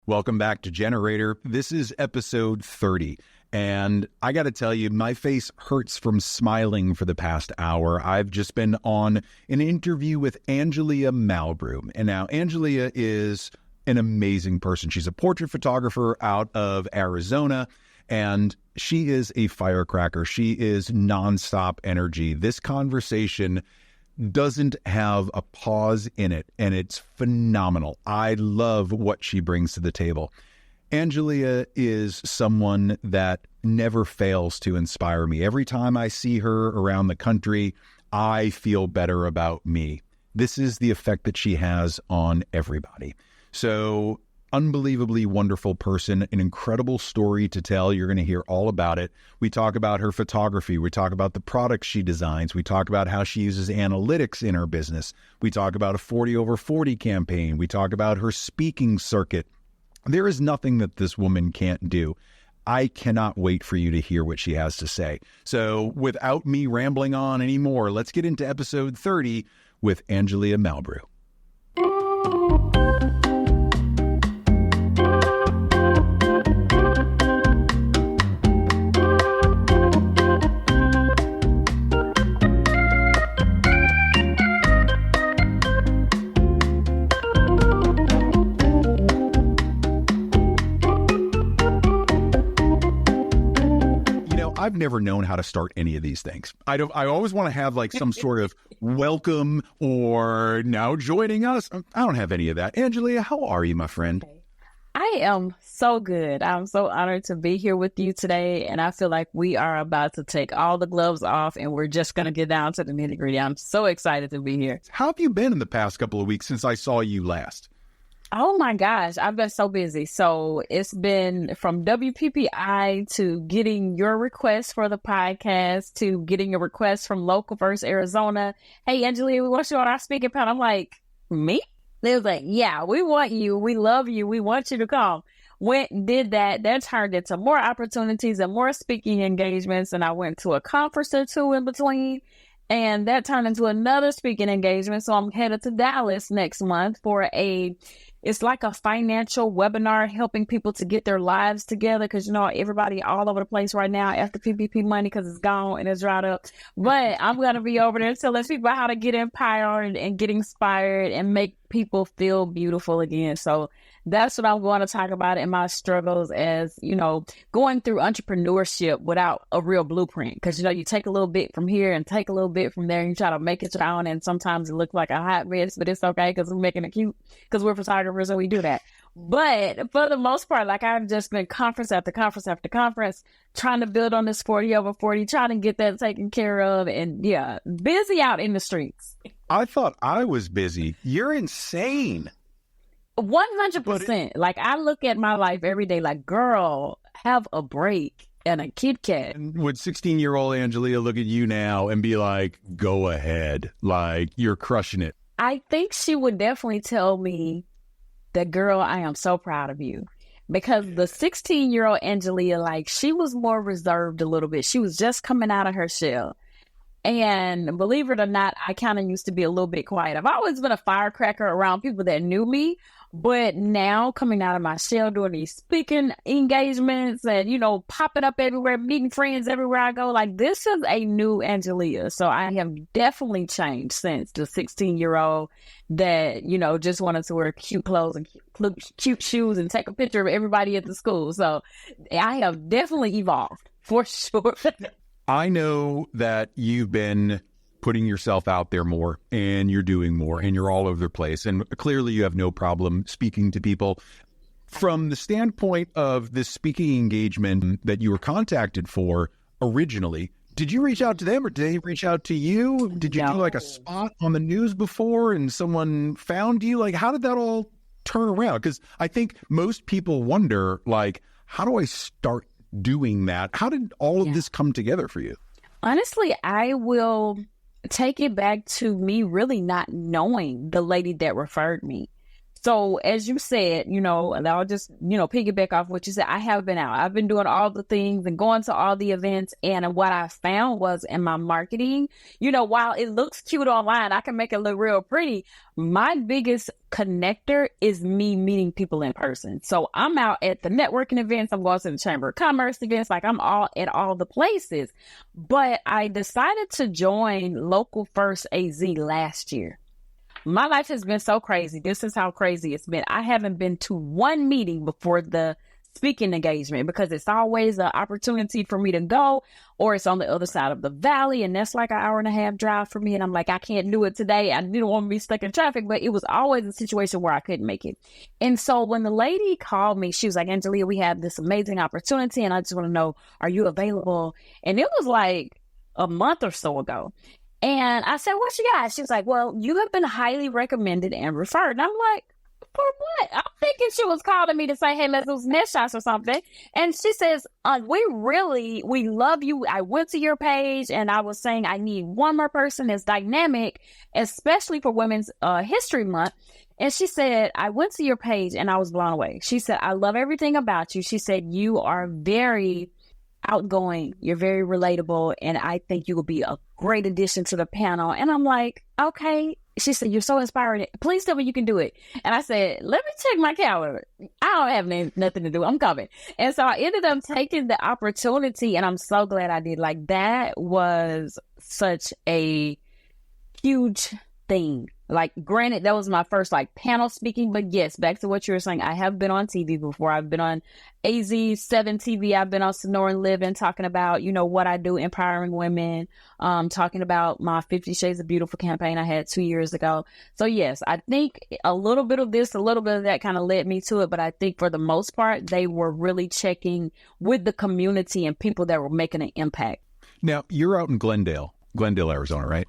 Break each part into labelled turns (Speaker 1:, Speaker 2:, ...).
Speaker 1: Welcome back to Generator. This is episode 30. And I got to tell you, my face hurts from smiling for the past hour. I've just been on an interview with Angelia Malbrew. And now Angelia is an amazing person. She's a portrait photographer out of Arizona, and she is a firecracker. She is nonstop energy. This conversation doesn't have a pause in it, and it's phenomenal. I love what she brings to the table. Angelia is someone that never fails to inspire me. Every time I see her around the country, I feel better about me. This is the effect that she has on everybody. So, unbelievably wonderful person, an incredible story to tell. You're going to hear all about it. We talk about her photography. We talk about the products she designs. We talk about how she uses analytics in her business. We talk about a 40 over 40 campaign. We talk about her speaking circuit. There is nothing that this woman can't do. I cannot wait for you to hear what she has to say. So without me rambling on anymore, let's get into episode 30 with Angelia Malbrew. I've never known how to start any of these things. I always want to have like some sort of welcome or now joining us. I don't have any of that. Angelia, how are you, my friend?
Speaker 2: I am so good. I'm so honored to be here with you today. And I feel like we are about to take all the gloves off and we're just going to get down to the nitty gritty. I'm so excited to be here.
Speaker 1: How have you been in the past couple of weeks since I saw you last?
Speaker 2: Oh my gosh, I've been so busy. So it's been from WPPI to getting your request for the podcast to getting a request from Local First Arizona. Hey, Angelia, we want you on our speaking panel. I'm like, me? They was like, yeah, we want you. We love you. We want you to come. Went and did that. That turned into more opportunities and more speaking engagements. And I went to a conference or two in between. And that turned into another speaking engagement. So I'm headed to Dallas next month for it's like a financial webinar helping people to get their lives together. Cause everybody all over the place right now after PPP money, cause it's gone and it's dried up. But I'm going to be over there telling people how to get empowered and get inspired and make people feel beautiful again. So that's what I'm going to talk about in my struggles as, going through entrepreneurship without a real blueprint. Because, you take a little bit from here and take a little bit from there and you try to make it your own. And sometimes it looks like a hot mess, but it's okay because we're making it cute because we're photographers and we do that. But for the most part, like I've just been conference after conference after conference, trying to build on this 40 over 40, trying to get that taken care of. And yeah, busy out in the streets.
Speaker 1: I thought I was busy. You're insane.
Speaker 2: 100%. Like I look at my life every day like, girl, have a break and a Kit Kat.
Speaker 1: And would 16-year-old Angelia look at you now and be like, go ahead, like you're crushing it?
Speaker 2: I think she would definitely tell me that, girl, I am so proud of you. Because the 16-year-old Angelia, like she was more reserved a little bit. She was just coming out of her shell. And believe it or not, I kind of used to be a little bit quiet. I've always been a firecracker around people that knew me. But now coming out of my shell, doing these speaking engagements and, popping up everywhere, meeting friends everywhere I go, like this is a new Angelia. So I have definitely changed since the 16-year-old that, just wanted to wear cute clothes and cute shoes and take a picture of everybody at the school. So I have definitely evolved for sure.
Speaker 1: I know that you've been putting yourself out there more and you're doing more and you're all over the place. And clearly you have no problem speaking to people. From the standpoint of this speaking engagement that you were contacted for originally, did you reach out to them or did they reach out to you? Did you do like a spot on the news before and someone found you? Like, how did that all turn around? Because I think most people wonder, like, how do I start doing that? How did all of this come together for you?
Speaker 2: Honestly, I will take it back to me really not knowing the lady that referred me. So as you said, and I'll just, piggyback off what you said. I have been out. I've been doing all the things and going to all the events. And what I found was in my marketing, while it looks cute online, I can make it look real pretty. My biggest connector is me meeting people in person. So I'm out at the networking events. I'm going to the Chamber of Commerce events. Like I'm all at all the places. But I decided to join Local First AZ last year. My life has been so crazy. This is how crazy it's been. I haven't been to one meeting before the speaking engagement because it's always an opportunity for me to go, or it's on the other side of the valley. And that's like an 1.5-hour drive for me. And I'm like, I can't do it today. I didn't want to be stuck in traffic, but it was always a situation where I couldn't make it. And so when the lady called me, she was like, Angelia, we have this amazing opportunity. And I just want to know, are you available? And it was like a month or so ago. And I said, what you got? She was like, well, you have been highly recommended and referred. And I'm like, for what? I'm thinking she was calling me to say, hey, let's do some net shots or something. And she says, we love you. I went to your page and I was saying I need one more person that's dynamic, especially for Women's History Month. And she said, I went to your page and I was blown away. She said, I love everything about you. She said, you are very outgoing. You're very relatable. And I think you will be a great addition to the panel. And I'm like, okay. She said, you're so inspiring. Please tell me you can do it. And I said, let me check my calendar. I don't have nothing to do. I'm coming. And so I ended up taking the opportunity and I'm so glad I did. Like that was such a huge thing. Like granted, that was my first like panel speaking, but yes, back to what you were saying. I have been on TV before. I've been on AZ7 TV. I've been on Sonoran Living talking about, what I do, empowering women, talking about my 50 Shades of Beautiful campaign I had 2 years ago. So yes, I think a little bit of this, a little bit of that kind of led me to it. But I think for the most part, they were really checking with the community and people that were making an impact.
Speaker 1: Now you're out in Glendale, Arizona, right?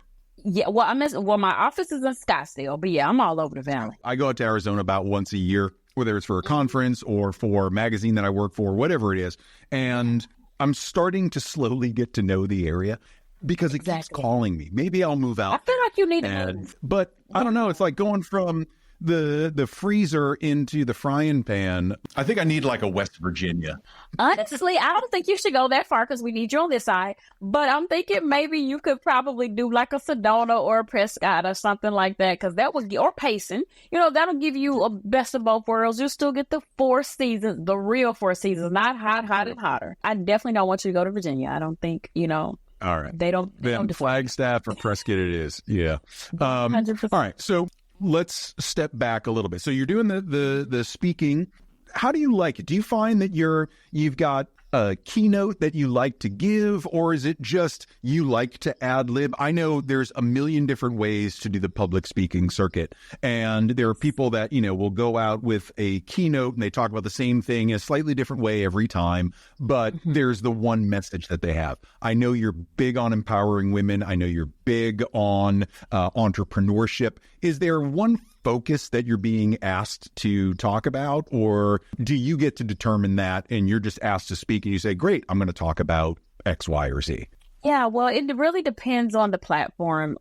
Speaker 2: Yeah, well, my office is in Scottsdale, but yeah, I'm all over the valley.
Speaker 1: I go out to Arizona about once a year, whether it's for a conference or for a magazine that I work for, whatever it is. And I'm starting to slowly get to know the area because it keeps calling me. Maybe I'll move out.
Speaker 2: I feel like you need to move.
Speaker 1: But I don't know. It's like going from the freezer into the frying pan. I think I need like a West Virginia.
Speaker 2: Honestly, I don't think you should go that far because we need you on this side. But I'm thinking maybe you could probably do like a Sedona or a Prescott or something like that, because that would, or Payson, that'll give you a best of both worlds. You'll still get the 4 seasons, the real 4 seasons, not hot and hotter. I definitely don't want you to go to Virginia. I don't think,
Speaker 1: All right.
Speaker 2: They don't
Speaker 1: Flagstaff or Prescott it is. Yeah.
Speaker 2: 100%.
Speaker 1: All right. So let's step back a little bit. So you're doing the speaking. How do you like it? Do you find that you've got a keynote that you like to give, or is it just you like to ad lib? I know there's a million different ways to do the public speaking circuit, and there are people that, will go out with a keynote and they talk about the same thing in a slightly different way every time, but there's the one message that they have. I know you're big on empowering women. I know you're big on entrepreneurship. Is there one focus that you're being asked to talk about, or do you get to determine that and you're just asked to speak and you say, great, I'm going to talk about X, Y, or Z?
Speaker 2: Yeah, well, it really depends on the platform.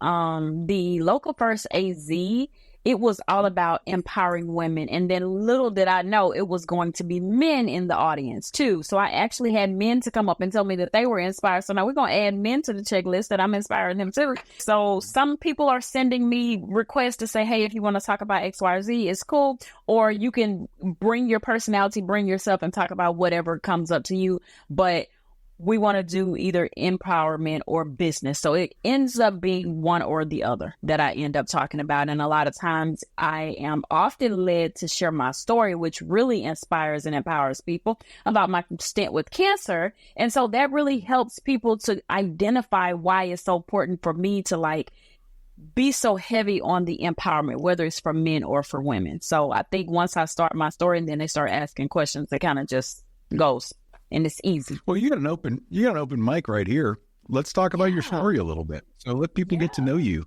Speaker 2: The Local First AZ, it was all about empowering women. And then little did I know it was going to be men in the audience too. So I actually had men to come up and tell me that they were inspired. So now we're going to add men to the checklist that I'm inspiring them too. So some people are sending me requests to say, hey, if you want to talk about X, Y, or Z, it's cool. Or you can bring your personality, bring yourself and talk about whatever comes up to you. But we want to do either empowerment or business. So it ends up being one or the other that I end up talking about. And a lot of times I am often led to share my story, which really inspires and empowers people about my stint with cancer. And so that really helps people to identify why it's so important for me to be so heavy on the empowerment, whether it's for men or for women. So I think once I start my story and then they start asking questions, it kind of just goes. And it's easy.
Speaker 1: Well, you got an open mic right here. Let's talk about your story a little bit. So let people get to know you.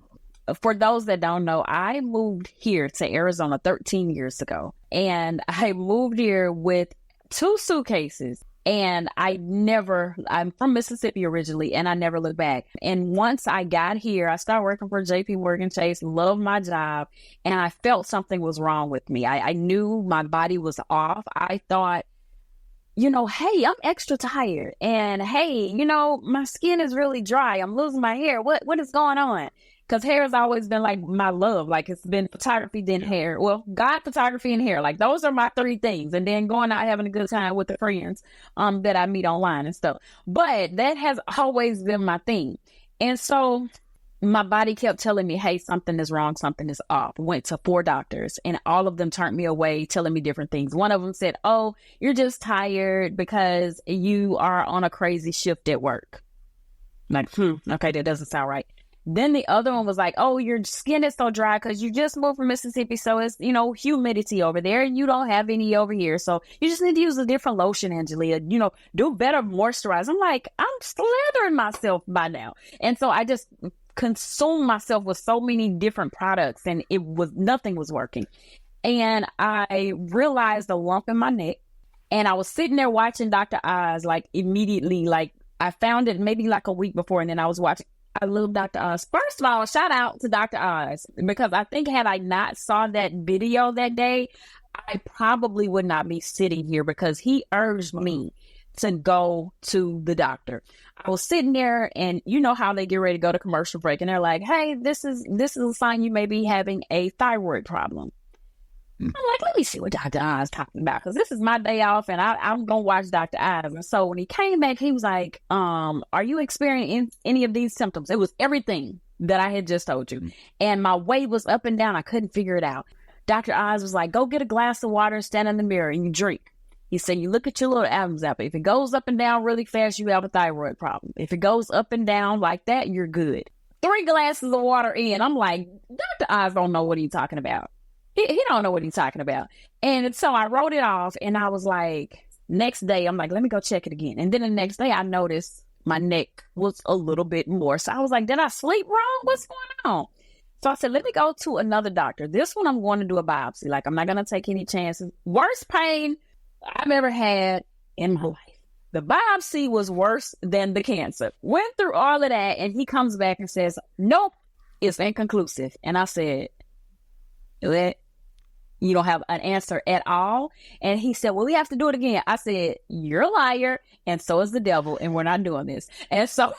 Speaker 2: For those that don't know, I moved here to Arizona 13 years ago. And I moved here with 2 suitcases And I'm from Mississippi originally, and I never looked back. And once I got here, I started working for JP Morgan Chase, loved my job, and I felt something was wrong with me. I knew my body was off. I thought, hey, I'm extra tired. And hey, my skin is really dry. I'm losing my hair. What is going on? Because hair has always been like my love. Like it's been photography, then hair. Well, God, photography, and hair. Like those are my three things. And then going out having a good time with the friends that I meet online and stuff. But that has always been my thing. And so my body kept telling me, hey, something is wrong. Something is off. Went to 4 doctors and all of them turned me away, telling me different things. One of them said, oh, you're just tired because you are on a crazy shift at work. Like, okay, that doesn't sound right. Then the other one was like, oh, your skin is so dry because you just moved from Mississippi. So it's, humidity over there and you don't have any over here. So you just need to use a different lotion, Angelia, do better moisturize. I'm like, I'm slathering myself by now. And so I just consumed myself with so many different products and nothing was working. And I realized a lump in my neck and I was sitting there watching Dr. Oz, like immediately, like I found it maybe like a week before. And then I was watching. I love Dr. Oz. First of all, shout out to Dr. Oz, because I think had I not saw that video that day, I probably would not be sitting here because he urged me to go to the doctor. I was sitting there and you know how they get ready to go to commercial break and they're like, hey, this is a sign you may be having a thyroid problem. I'm like, let me see what Dr. Oz is talking about because this is my day off and I'm going to watch Dr. Oz. And so when he came back, he was like, are you experiencing any of these symptoms? It was everything that I had just told you. And my weight was up and down. I couldn't figure it out. Dr. Oz was like, go get a glass of water and stand in the mirror and you drink. He said, you look at your little Adam's apple. If it goes up and down really fast, you have a thyroid problem. If it goes up and down like that, you're good. 3 glasses of water in. I'm like, Dr. Oz don't know what he's talking about. He don't know what he's talking about. And so I wrote it off and I was like, next day, I'm like, let me go check it again. And then the next day I noticed my neck was a little bit more. So I was like, did I sleep wrong? What's going on? So I said, let me go to another doctor. This one, I'm going to do a biopsy. Like, I'm not going to take any chances. Worst pain I've ever had in my life. The biopsy was worse than the cancer. Went through all of that. And he comes back and says, nope, it's inconclusive. And I said, you don't have an answer at all? And he said, well, we have to do it again. I said, you're a liar. And so is the devil. And we're not doing this. And so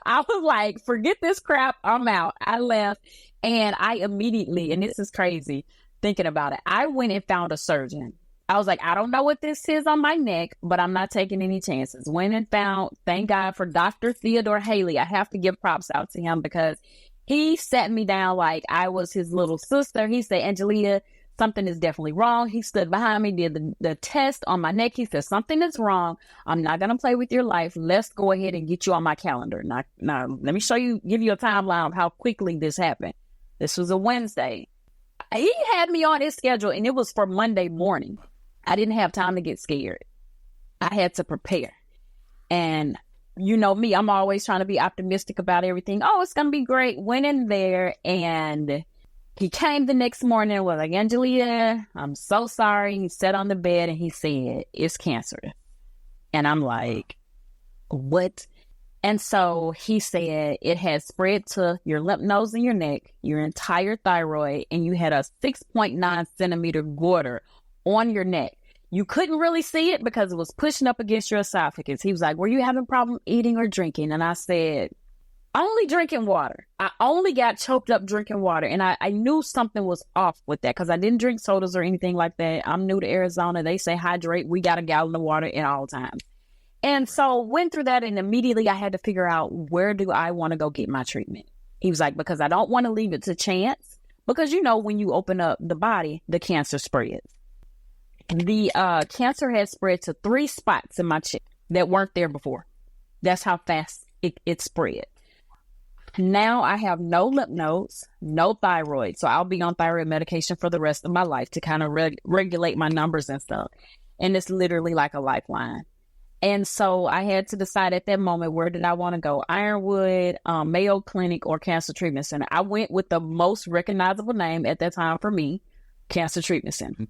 Speaker 2: I was like, forget this crap. I'm out. I left and I immediately, and this is crazy thinking about it, I went and found a surgeon. I was like, I don't know what this is on my neck, but I'm not taking any chances. Went and found, thank God for Dr. Theodore Haley. I have to give props out to him because he sat me down like I was his little sister. He said, Angelia, something is definitely wrong. He stood behind me, did the test on my neck. He said, something is wrong. I'm not going to play with your life. Let's go ahead and get you on my calendar. Now, let me give you a timeline of how quickly this happened. This was a Wednesday. He had me on his schedule and it was for Monday morning. I didn't have time to get scared. I had to prepare. And you know me, I'm always trying to be optimistic about everything. Oh, it's going to be great. Went in there and he came the next morning and was like, Angelia, I'm so sorry. He sat on the bed and he said, it's cancer. And I'm like, what? And so he said it had spread to your lymph nodes in your neck, your entire thyroid, and you had a 6.9 centimeter goiter on your neck. You couldn't really see it because it was pushing up against your esophagus. He was like, were you having a problem eating or drinking? And I said, only drinking water. I only got choked up drinking water. And I knew something was off with that because I didn't drink sodas or anything like that. I'm new to Arizona. They say hydrate. We got a gallon of water at all times. And so went through that and immediately I had to figure out, where do I want to go get my treatment? He was like, because I don't want to leave it to chance. Because, you know, when you open up the body, the cancer spreads. The cancer had spread to 3 spots in my chest that weren't there before. That's how fast it spread. Now I have no lymph nodes, no thyroid. So I'll be on thyroid medication for the rest of my life to kind of regulate my numbers and stuff. And it's literally like a lifeline. And so I had to decide at that moment, where did I want to go? Ironwood, Mayo Clinic, or Cancer Treatment Center. I went with the most recognizable name at that time for me, Cancer Treatment Center.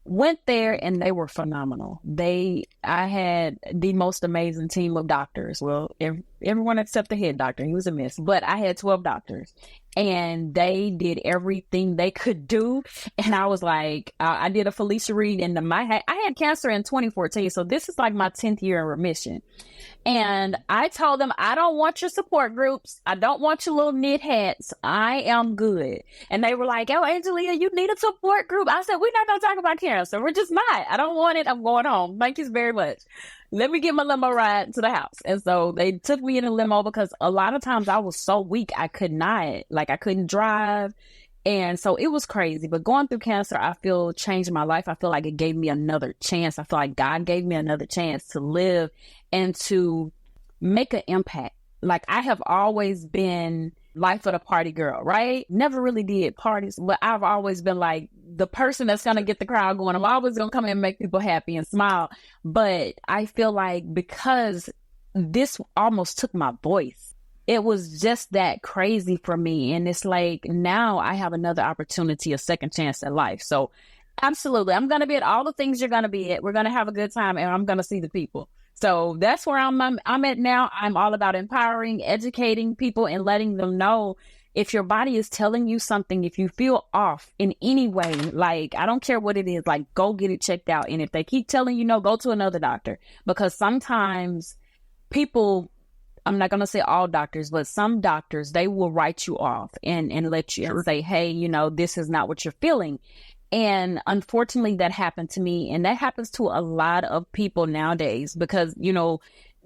Speaker 2: Went there and they were phenomenal. I had the most amazing team of doctors. Well, everyone except the head doctor, he was a miss, but I had 12 doctors and they did everything they could do. And I was like, I did a Felicia Reed and I had cancer in 2014. So this is like my 10th year in remission. And I told them, I don't want your support groups. I don't want your little knit hats. I am good. And they were like, oh, Angelia, you need a support group. I said, we're not going to talk about cancer. We're just not. I don't want it. I'm going home. Thank you very much. Let me get my limo ride to the house. And so they took me in a limo because a lot of times I was so weak. I couldn't drive. And so it was crazy. But going through cancer, I feel changed my life. I feel like it gave me another chance. I feel like God gave me another chance to live and to make an impact. Like I have always been life of the party girl, right? Never really did parties, but I've always been like the person that's going to get the crowd going. I'm always going to come in and make people happy and smile. But I feel like because this almost took my voice, it was just that crazy for me. And it's like, now I have another opportunity, a second chance at life. So absolutely, I'm going to be at all the things you're going to be at. We're going to have a good time and I'm going to see the people. So that's where I'm at now. I'm all about empowering, educating people and letting them know if your body is telling you something, if you feel off in any way, like, I don't care what it is, like, go get it checked out. And if they keep telling you no, go to another doctor, because sometimes people, I'm not going to say all doctors, but some doctors, they will write you off and let you and say, hey, this is not what you're feeling. And unfortunately, that happened to me. And that happens to a lot of people nowadays because,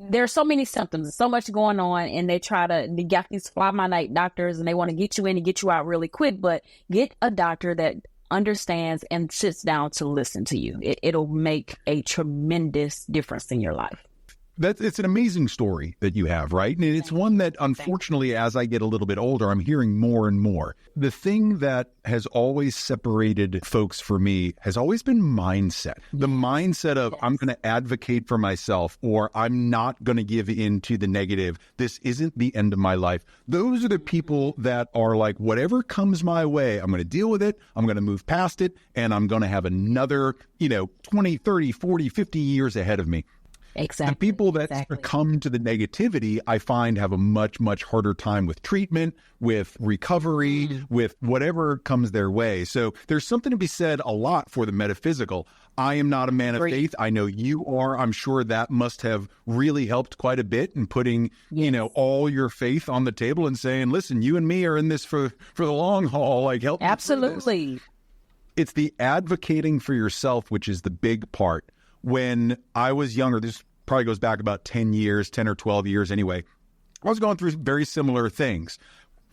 Speaker 2: there's so many symptoms, so much going on, and they got these fly-by-night doctors and they want to get you in and get you out really quick. But get a doctor that understands and sits down to listen to you. It'll make a tremendous difference in your life.
Speaker 1: It's an amazing story that you have, right? And it's one that, unfortunately, as I get a little bit older, I'm hearing more and more. The thing that has always separated folks for me has always been mindset. The mindset of I'm going to advocate for myself, or I'm not going to give in to the negative. This isn't the end of my life. Those are the people that are like, whatever comes my way, I'm going to deal with it. I'm going to move past it. And I'm going to have another, 20, 30, 40, 50 years ahead of me.
Speaker 2: Exactly.
Speaker 1: The people that succumb to the negativity, I find, have a much, much harder time with treatment, with recovery, with whatever comes their way. So there's something to be said a lot for the metaphysical. I am not a man of faith. I know you are. I'm sure that must have really helped quite a bit in putting, all your faith on the table and saying, listen, you and me are in this for the long haul. Like, help me through this.
Speaker 2: Absolutely.
Speaker 1: It's the advocating for yourself, which is the big part. When I was younger, this probably goes back about 10 or 12 years anyway, I was going through very similar things.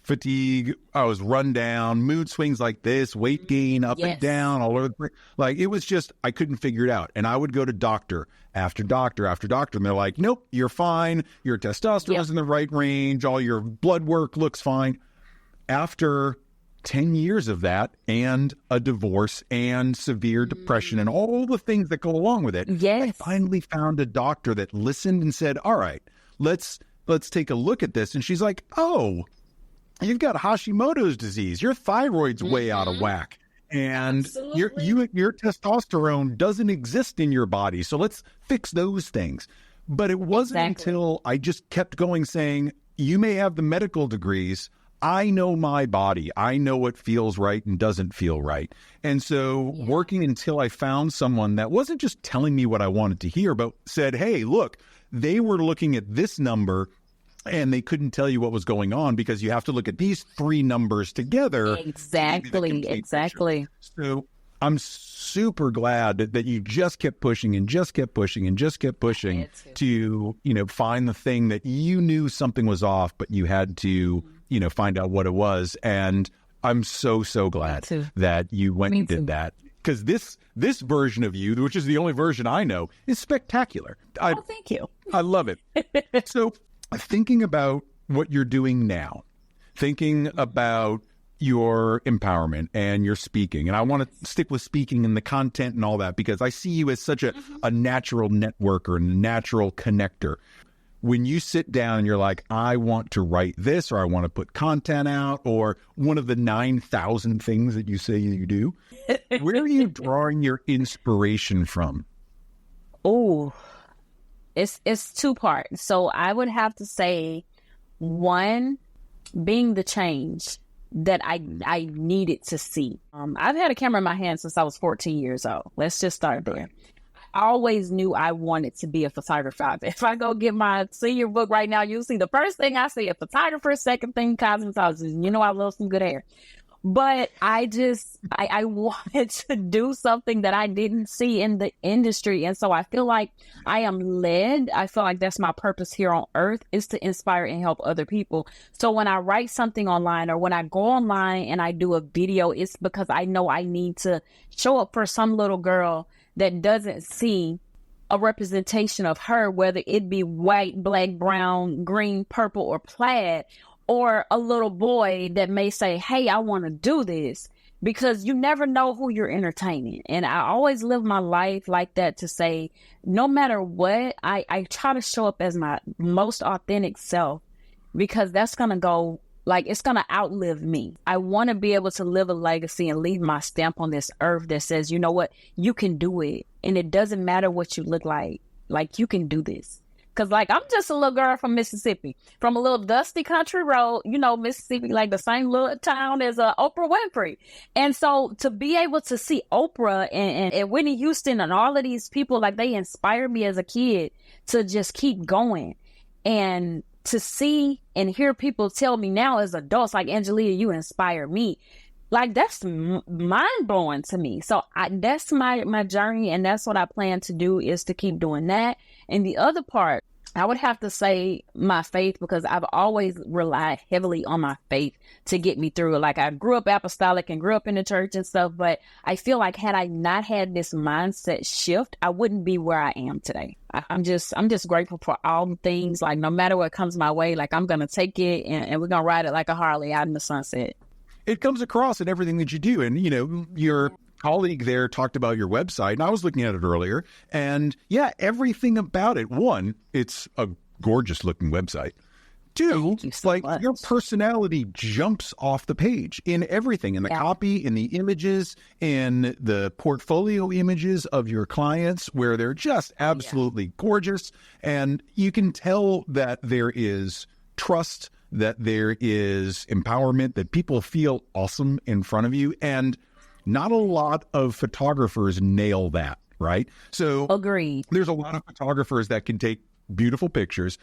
Speaker 1: Fatigue, I was run down, mood swings like this, weight gain up and down, all over the place. Like, it was just, I couldn't figure it out. And I would go to doctor after doctor after doctor, and they're like, nope, you're fine. Your testosterone's in the right range. All your blood work looks fine. After 10 years of that, and a divorce and severe depression and all the things that go along with it, I finally found a doctor that listened and said, all right, let's take a look at this. And she's like, oh, you've got Hashimoto's disease. Your thyroid's way out of whack. And your testosterone doesn't exist in your body. So let's fix those things. But it wasn't until I just kept going saying, you may have the medical degrees, I know my body. I know what feels right and doesn't feel right. And so working until I found someone that wasn't just telling me what I wanted to hear, but said, hey, look, they were looking at this number and they couldn't tell you what was going on because you have to look at these three numbers together.
Speaker 2: Exactly.
Speaker 1: So I'm super glad that you just kept pushing and just kept pushing and just kept pushing to, find the thing that you knew something was off, but you had to find out what it was. And I'm so glad that you went and did that. Because this version of you, which is the only version I know, is spectacular.
Speaker 2: Thank you.
Speaker 1: I love it. So thinking about what you're doing now, thinking about your empowerment and your speaking, and I want to stick with speaking and the content and all that, because I see you as such a natural networker and a natural connector. when you sit down and you're like, I want to write this, or I want to put content out, or one of the 9,000 things that you say you do, where are you drawing your inspiration from?
Speaker 2: Oh, it's two parts. So I would have to say, one, being the change that I needed to see. I've had a camera in my hand since I was 14 years old. Let's just start there. I always knew I wanted to be a photographer. If I go get my senior book right now, you'll see the first thing I see, a photographer, second thing, cosmetologist. You know, I love some good hair. But I wanted to do something that I didn't see in the industry. And so I feel like I am led. I feel like that's my purpose here on earth, is to inspire and help other people. So when I write something online, or when I go online and I do a video, it's because I know I need to show up for some little girl that doesn't see a representation of her, whether it be white, black, brown, green, purple, or plaid, or a little boy that may say, hey, I want to do this, because you never know who you're entertaining. And I always live my life like that, to say, no matter what, I try to show up as my most authentic self, because that's going to go, like, it's going to outlive me. I want to be able to live a legacy and leave my stamp on this earth that says, you know what, you can do it. And it doesn't matter what you look like you can do this. Because, like, I'm just a little girl from Mississippi, from a little dusty country road, you know, Mississippi, like the same little town as Oprah Winfrey. And so to be able to see Oprah and Whitney Houston and all of these people, like, they inspired me as a kid to just keep going. And to see and hear people tell me now as adults, like, Angelia, you inspire me. Like, that's mind blowing to me. So that's my journey. And that's what I plan to do, is to keep doing that. And the other part, I would have to say my faith, because I've always relied heavily on my faith to get me through. Like, I grew up apostolic and grew up in the church and stuff, but I feel like had I not had this mindset shift, I wouldn't be where I am today. I'm just grateful for all the things. Like, no matter what comes my way, like, I'm going to take it and we're going to ride it like a Harley out in the sunset.
Speaker 1: It comes across in everything that you do. And, you know, your colleague there talked about your website, and I was looking at it earlier, and yeah, everything about it. One, it's a gorgeous looking website. Two, like, your personality jumps off the page in everything, in the copy, in the images, in the portfolio images of your clients, where they're just absolutely gorgeous. And you can tell that there is trust, that there is empowerment, that people feel awesome in front of you. And not a lot of photographers nail that, right? So
Speaker 2: agreed.
Speaker 1: There's a lot of photographers that can take beautiful pictures,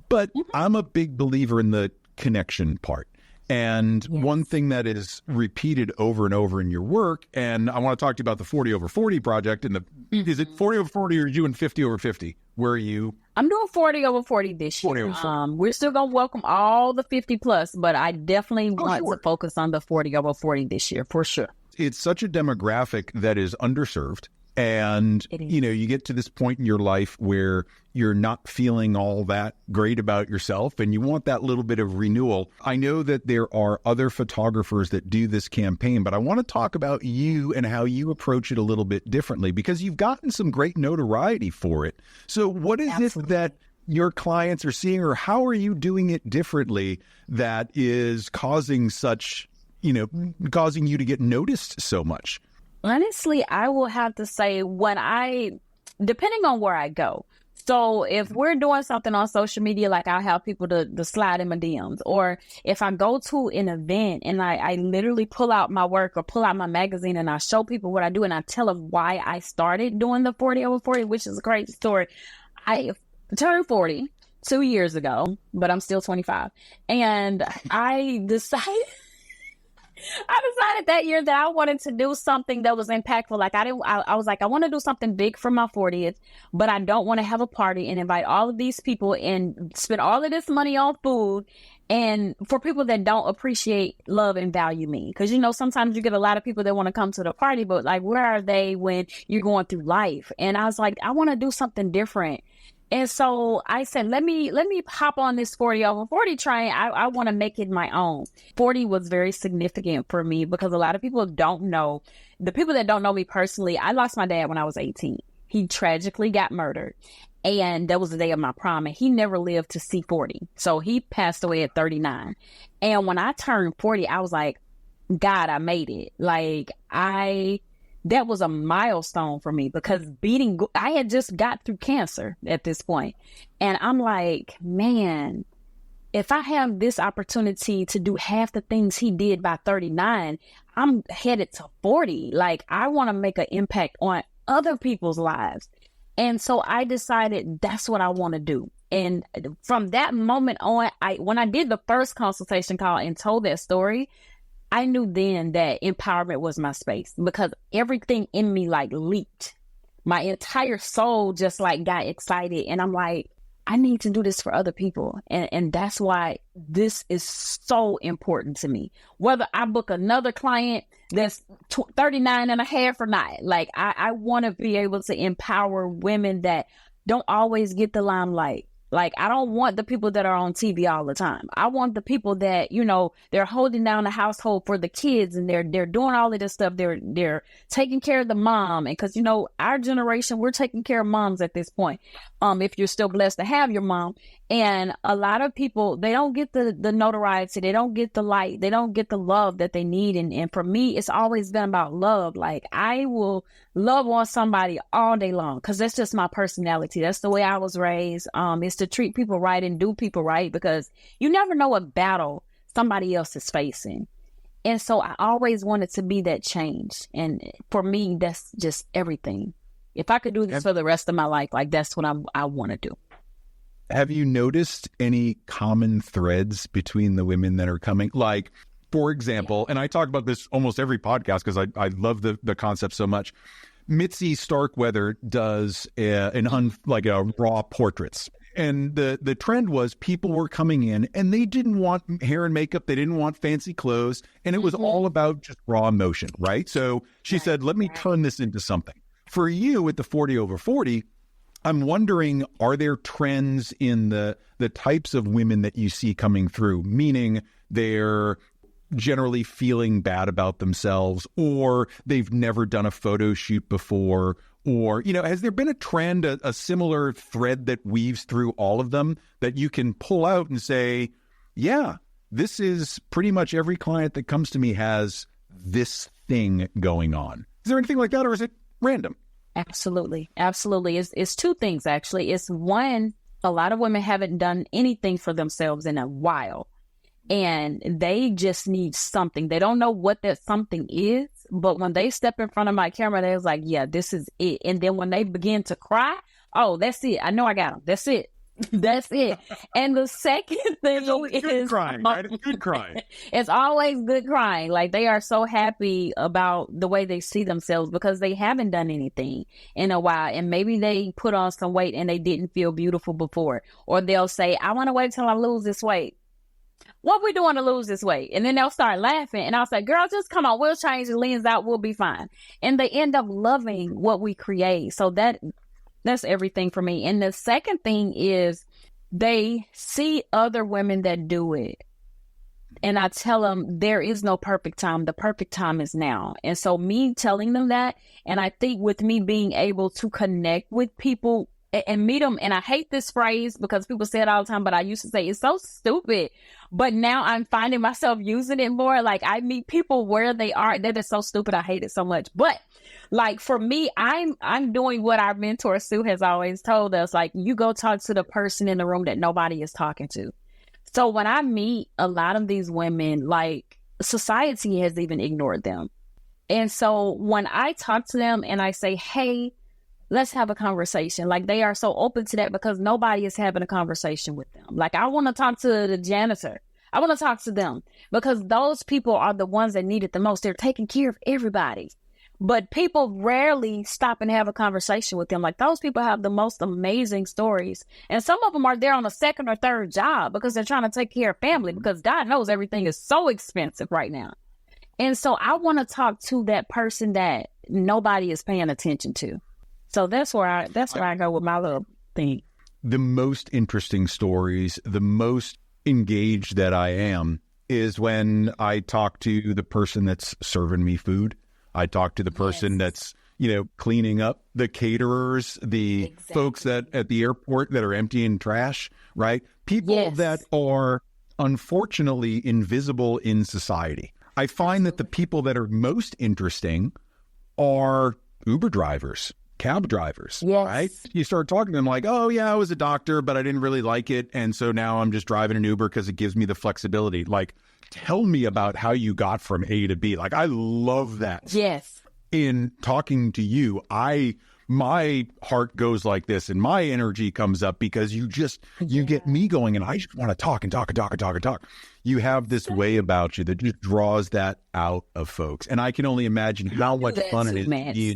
Speaker 1: but I'm a big believer in the connection part. And one thing that is repeated over and over in your work, and I want to talk to you about the 40 over 40 project. And is it 40 over 40 or are you in 50 over 50? Where are you?
Speaker 2: I'm doing 40 over 40 this year. We're still going to welcome all the 50 plus, but I definitely want to focus on the 40 over 40 this year, for sure.
Speaker 1: It's such a demographic that is underserved. And, you know, you get to this point in your life where you're not feeling all that great about yourself and you want that little bit of renewal. I know that there are other photographers that do this campaign, but I want to talk about you and how you approach it a little bit differently, because you've gotten some great notoriety for it. So what is it that your clients are seeing, or how are you doing it differently that is causing such, you know, causing you to get noticed so much?
Speaker 2: Honestly, I will have to say, depending on where I go. So if we're doing something on social media, like, I'll have people to slide in my DMs, or if I go to an event and I literally pull out my work or pull out my magazine and I show people what I do and I tell them why I started doing the 40 over 40, which is a great story. I turned 40 2 years ago, but I'm still 25. And I decided that year that I wanted to do something that was impactful. Like, I was like, I want to do something big for my 40th, but I don't want to have a party and invite all of these people and spend all of this money on food, and for people that don't appreciate, love, and value me. Because, you know, sometimes you get a lot of people that want to come to the party, but, like, where are they when you're going through life? And I was like, I want to do something different. And so I said, let me hop on this 40 over 40 train. I want to make it my own. 40 was very significant for me because a lot of people don't know. The people that don't know me personally, I lost my dad when I was 18. He tragically got murdered. And that was the day of my prom, and he never lived to see 40. So he passed away at 39. And when I turned 40, I was like, God, I made it. Like, that was a milestone for me, because I had just got through cancer at this point. And I'm like, man, if I have this opportunity to do half the things he did by 39, I'm headed to 40. Like, I want to make an impact on other people's lives. And so I decided that's what I want to do. And from that moment on, when I did the first consultation call and told that story, I knew then that empowerment was my space, because everything in me like leaped. My entire soul just like got excited. And I'm like, I need to do this for other people. And that's why this is so important to me. Whether I book another client that's 39 and a half or not, like I want to be able to empower women that don't always get the limelight. Like, I don't want the people that are on TV all the time. I want the people that, you know, they're holding down the household for the kids, and they're doing all of this stuff. They're taking care of the mom. And because, you know, our generation, we're taking care of moms at this point. If you're still blessed to have your mom. And a lot of people, they don't get the notoriety. They don't get the light. They don't get the love that they need. And for me, it's always been about love. Like, I will love on somebody all day long, because that's just my personality. That's the way I was raised. It's to treat people right and do people right, because you never know what battle somebody else is facing. And so I always wanted to be that change. And for me, that's just everything. If I could do this for the rest of my life, like, that's what I want to do.
Speaker 1: Have you noticed any common threads between the women that are coming? Like, for example, and I talk about this almost every podcast because I love the concept so much. Mitzi Starkweather does raw portraits. And the trend was people were coming in and they didn't want hair and makeup. They didn't want fancy clothes. And it was all about just raw emotion, right? So she said, let me turn this into something. For you with the 40 over 40, I'm wondering, are there trends in the types of women that you see coming through? Meaning they're generally feeling bad about themselves, or they've never done a photo shoot before, or, you know, has there been a trend, a similar thread that weaves through all of them that you can pull out and say, yeah, this is pretty much every client that comes to me has this thing going on? Is there anything like that, or is it random?
Speaker 2: Absolutely. Absolutely. It's two things, actually. It's one, a lot of women haven't done anything for themselves in a while, and they just need something. They don't know what that something is, but when they step in front of my camera, they're like, yeah, this is it. And then when they begin to cry, oh, that's it. I know I got them. That's it. That's it. And the second thing is
Speaker 1: good crying, right? It's good crying.
Speaker 2: It's always good crying. Like, they are so happy about the way they see themselves because they haven't done anything in a while. And maybe they put on some weight and they didn't feel beautiful before. Or they'll say, I want to wait till I lose this weight. What we doing to lose this weight? And then they'll start laughing. And I'll say, girl, just come on. We'll change the lens out. We'll be fine. And they end up loving what we create. So that's everything for me. And the second thing is they see other women that do it. And I tell them there is no perfect time. The perfect time is now. And so me telling them that, and I think with me being able to connect with people and meet them, and I hate this phrase because people say it all the time, but I used to say it's so stupid. But now I'm finding myself using it more. Like, I meet people where they are. That is so stupid. I hate it so much. But like, for me, I'm doing what our mentor Sue has always told us. Like, you go talk to the person in the room that nobody is talking to. So when I meet a lot of these women, like, society has even ignored them. And so when I talk to them and I say, hey, let's have a conversation, like, they are so open to that because nobody is having a conversation with them. Like, I want to talk to the janitor. I want to talk to them because those people are the ones that need it the most. They're taking care of everybody. But people rarely stop and have a conversation with them. Like, those people have the most amazing stories. And some of them are there on a second or third job because they're trying to take care of family, because God knows everything is so expensive right now. And so I want to talk to that person that nobody is paying attention to. So that's where I go with my little thing.
Speaker 1: The most interesting stories, the most engaged that I am, is when I talk to the person that's serving me food. I talk to the person that's, cleaning up, the caterers, the folks that at the airport that are emptying trash, right? People that are unfortunately invisible in society. I find that the people that are most interesting are Uber drivers, cab drivers, right? You start talking to them like, oh yeah, I was a doctor, but I didn't really like it. And so now I'm just driving an Uber because it gives me the flexibility. Like, tell me about how you got from A to B. Like, I love that.
Speaker 2: Yes.
Speaker 1: In talking to you, my heart goes like this and my energy comes up because you get me going and I just want to talk and talk and talk and talk and talk. You have this way about you that just draws that out of folks. And I can only imagine how much fun it is.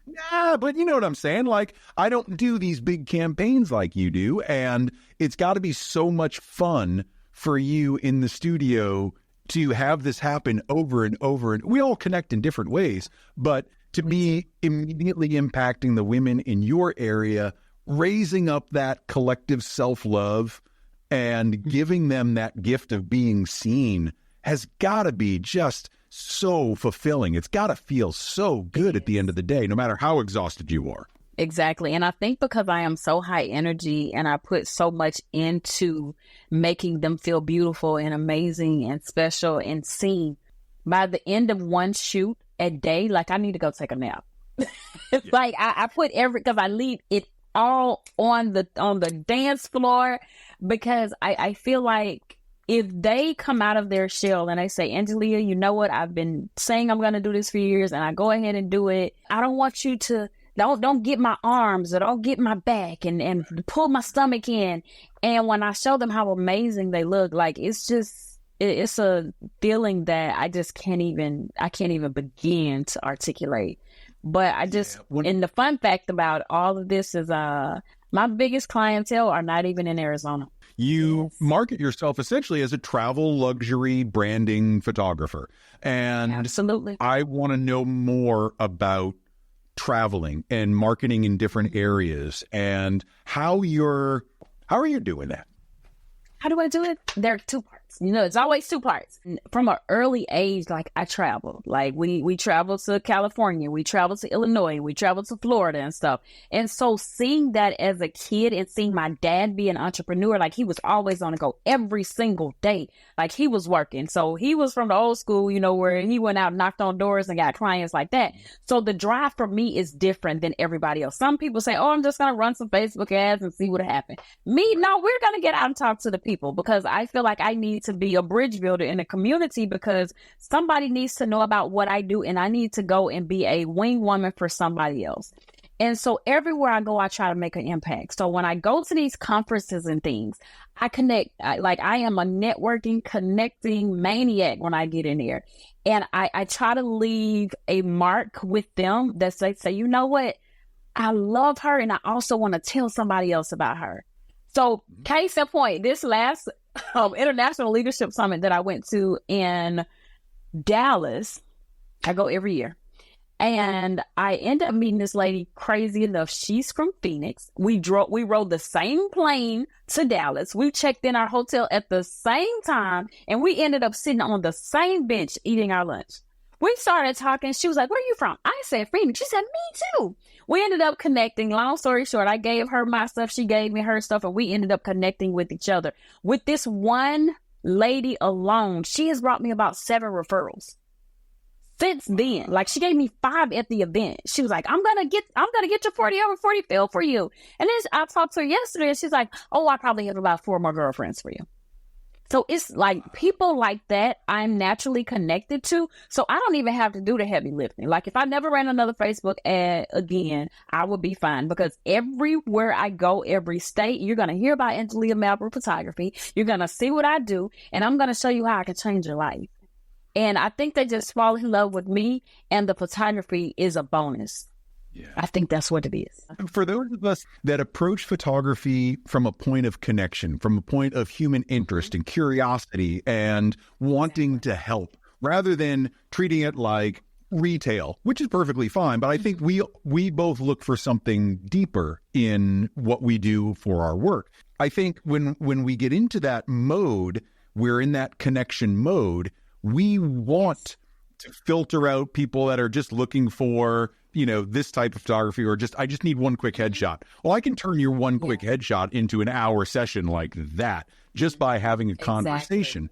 Speaker 1: Yeah, but you know what I'm saying? Like, I don't do these big campaigns like you do. And it's got to be so much fun for you in the studio to have this happen over and over. And we all connect in different ways, but to be immediately impacting the women in your area, raising up that collective self-love and giving them that gift of being seen has got to be just so fulfilling. It's got to feel so good at the end of the day, no matter how exhausted you are.
Speaker 2: Exactly. And I think because I am so high energy and I put so much into making them feel beautiful and amazing and special and seen, by the end of one shoot a day, like I need to go take a nap. Like I put because I leave it all on the dance floor because I feel like if they come out of their shell and they say, Angelia, you know what? I've been saying I'm going to do this for years and I go ahead and do it. I don't want you to don't get my arms or don't get my back and pull my stomach in. And when I show them how amazing they look, like it's a feeling that I can't even begin to articulate. But and the fun fact about all of this is my biggest clientele are not even in Arizona.
Speaker 1: You market yourself essentially as a travel luxury branding photographer. And
Speaker 2: absolutely,
Speaker 1: I want to know more about traveling and marketing in different areas and how are you doing that?
Speaker 2: How do I do it? There are two parts. It's always two parts. From an early age, like I traveled. Like we traveled to California, we traveled to Illinois, we traveled to Florida and stuff. And so seeing that as a kid and seeing my dad be an entrepreneur, like he was always on the go every single day. Like he was working. So he was from the old school, where he went out, knocked on doors and got clients like that. So the drive for me is different than everybody else. Some people say, oh, I'm just going to run some Facebook ads and see what happens. Me, no, we're going to get out and talk to the people because I feel like I need to be a bridge builder in the community because somebody needs to know about what I do and I need to go and be a wing woman for somebody else. And so everywhere I go, I try to make an impact. So when I go to these conferences and things, I connect, like I am a networking, connecting maniac when I get in there. And I try to leave a mark with them that say, you know what? I love her and I also want to tell somebody else about her. So case in point, this last International Leadership Summit that I went to in Dallas, I go every year. And I end up meeting this lady, crazy enough. She's from Phoenix. We rode the same plane to Dallas. We checked in our hotel at the same time and we ended up sitting on the same bench eating our lunch. We started talking. She was like, where are you from? I said, Phoenix. She said, me too. We ended up connecting. Long story short, I gave her my stuff. She gave me her stuff and we ended up connecting with each other. With this one lady alone, she has brought me about 7 referrals. Since then, like she gave me 5 at the event. She was like, I'm gonna get your 40 over 40 fill for you. And then I talked to her yesterday and she's like, oh, I probably have about 4 more girlfriends for you. So it's like people like that I'm naturally connected to. So I don't even have to do the heavy lifting. Like if I never ran another Facebook ad again, I would be fine because everywhere I go, every state, you're going to hear about Angelia Malbrew photography. You're going to see what I do and I'm going to show you how I can change your life. And I think they just fall in love with me and the photography is a bonus. Yeah. I think that's what it is.
Speaker 1: For those of us that approach photography from a point of connection, from a point of human interest and curiosity and wanting to help, rather than treating it like retail, which is perfectly fine. But I think we both look for something deeper in what we do for our work. I think when we get into that mode, we're in that connection mode. We want to filter out people that are just looking for, this type of photography, or I just need one quick headshot. Well, I can turn your one quick headshot into an hour session like that just by having a conversation.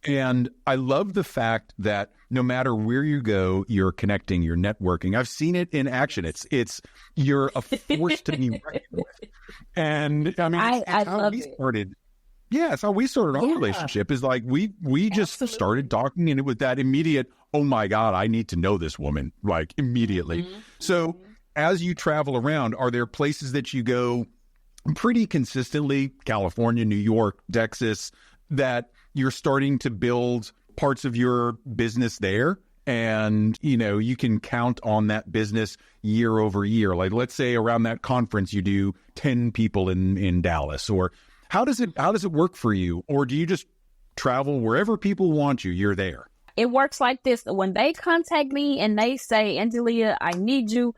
Speaker 1: And I love the fact that no matter where you go, you're connecting, you're networking. I've seen it in action. You're a force to be reckoned with. And I mean, it's how we started. Yeah, it's how we started our relationship. Is like we just started talking, and it was that immediate, oh my God, I need to know this woman, like immediately. Mm-hmm. So as you travel around, are there places that you go pretty consistently, California, New York, Texas, that you're starting to build parts of your business there? And, you can count on that business year over year. Like, let's say around that conference, you do 10 people in Dallas, or how does it work for you? Or do you just travel wherever people want you, you're there?
Speaker 2: It works like this. When they contact me and they say, Angelia, I need you,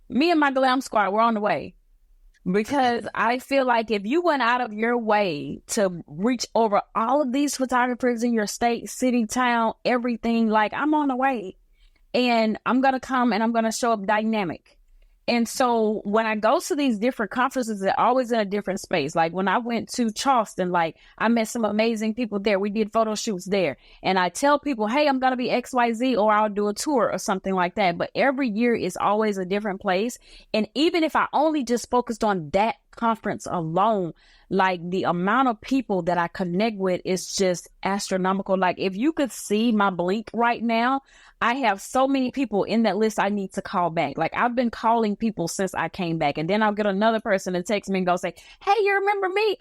Speaker 2: me and my glam squad, we're on the way. Because I feel like if you went out of your way to reach over all of these photographers in your state, city, town, everything, like, I'm on the way. And I'm going to come and I'm going to show up dynamic. And so when I go to these different conferences, they're always in a different space. Like when I went to Charleston, like I met some amazing people there. We did photo shoots there. And I tell people, hey, I'm going to be XYZ, or I'll do a tour or something like that. But every year is always a different place. And even if I only just focused on that conference alone, like the amount of people that I connect with is just astronomical. Like if you could see my blink right now, I have so many people in that list I need to call back. Like I've been calling people since I came back, and then I'll get another person to text me and go say, hey, you remember me?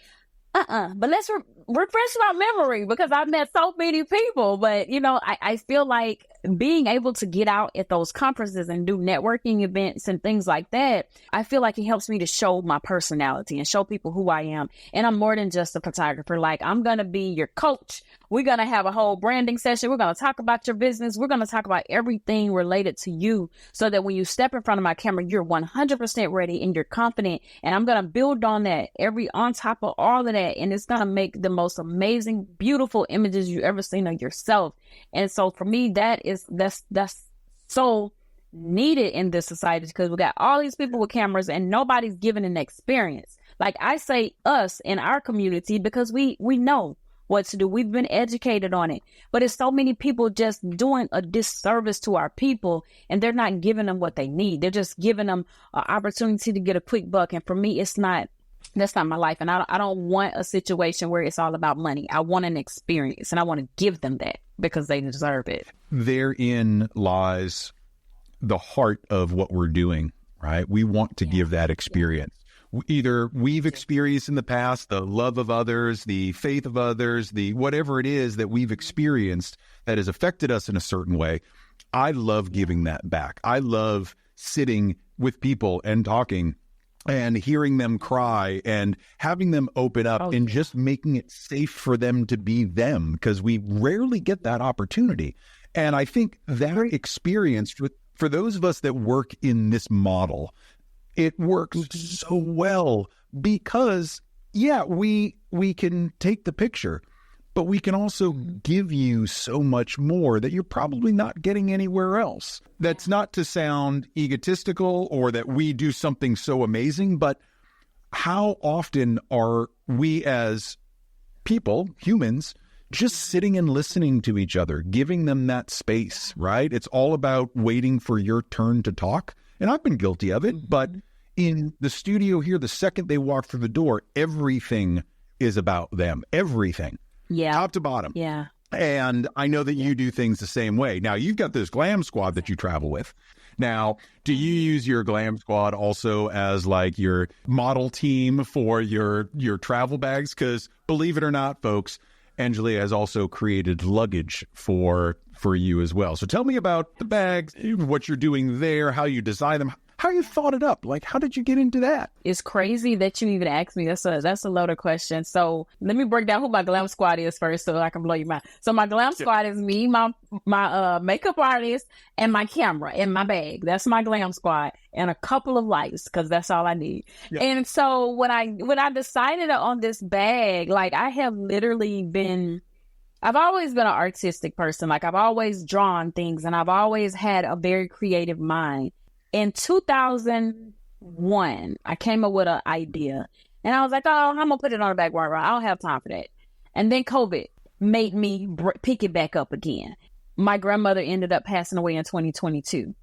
Speaker 2: But let's refresh my memory, because I've met so many people. But, I feel like being able to get out at those conferences and do networking events and things like that, I feel like it helps me to show my personality and show people who I am. And I'm more than just a photographer. Like I'm going to be your coach. We're going to have a whole branding session. We're going to talk about your business. We're going to talk about everything related to you, so that when you step in front of my camera, you're 100% ready and you're confident. And I'm going to build on that on top of all of that. And it's going to make the most amazing, beautiful images you ever seen of yourself. And so for me, that's so needed in this society, because we got all these people with cameras and nobody's given an experience. Like I say us in our community, because we know what to do. We've been educated on it, but it's so many people just doing a disservice to our people, and they're not giving them what they need. They're just giving them an opportunity to get a quick buck. And for me, that's not my life. And I don't want a situation where it's all about money. I want an experience, and I want to give them that because they deserve it.
Speaker 1: Therein lies the heart of what we're doing, right? We want to give that experience. Either we've experienced in the past the love of others, the faith of others, the whatever it is that we've experienced that has affected us in a certain way. I love giving that back. I love sitting with people and talking and hearing them cry and having them open up and just making it safe for them to be them, because we rarely get that opportunity. And I think that experience, for those of us that work in this model, it works so well because, we can take the picture, but we can also give you so much more that you're probably not getting anywhere else. That's not to sound egotistical or that we do something so amazing, but how often are we as people, humans, just sitting and listening to each other, giving them that space, right? It's all about waiting for your turn to talk. And I've been guilty of it, but in the studio here, the second they walk through the door, everything is about them. Everything.
Speaker 2: Yeah.
Speaker 1: Top to bottom.
Speaker 2: Yeah.
Speaker 1: And I know that you do things the same way. Now, you've got this glam squad that you travel with. Now, do you use your glam squad also as like your model team for your travel bags? Because believe it or not, folks, Angelia has also created luggage for you as well. So tell me about the bags, what you're doing there, how you design them, how you thought it up. Like, how did you get into that?
Speaker 2: It's crazy that you even asked me. That's a loaded question. So let me break down who my glam squad is first, so I can blow your mind. So my glam squad is me, my makeup artist, and my camera and my bag. That's my glam squad, and a couple of lights, because that's all I need. Yeah. And so when I decided on this bag, like I have literally been I've always been an artistic person. Like I've always drawn things and I've always had a very creative mind. In 2001, I came up with an idea and I was like, oh, I'm going to put it on the back burner. I don't have time for that. And then COVID made me pick it back up again. My grandmother ended up passing away in 2022.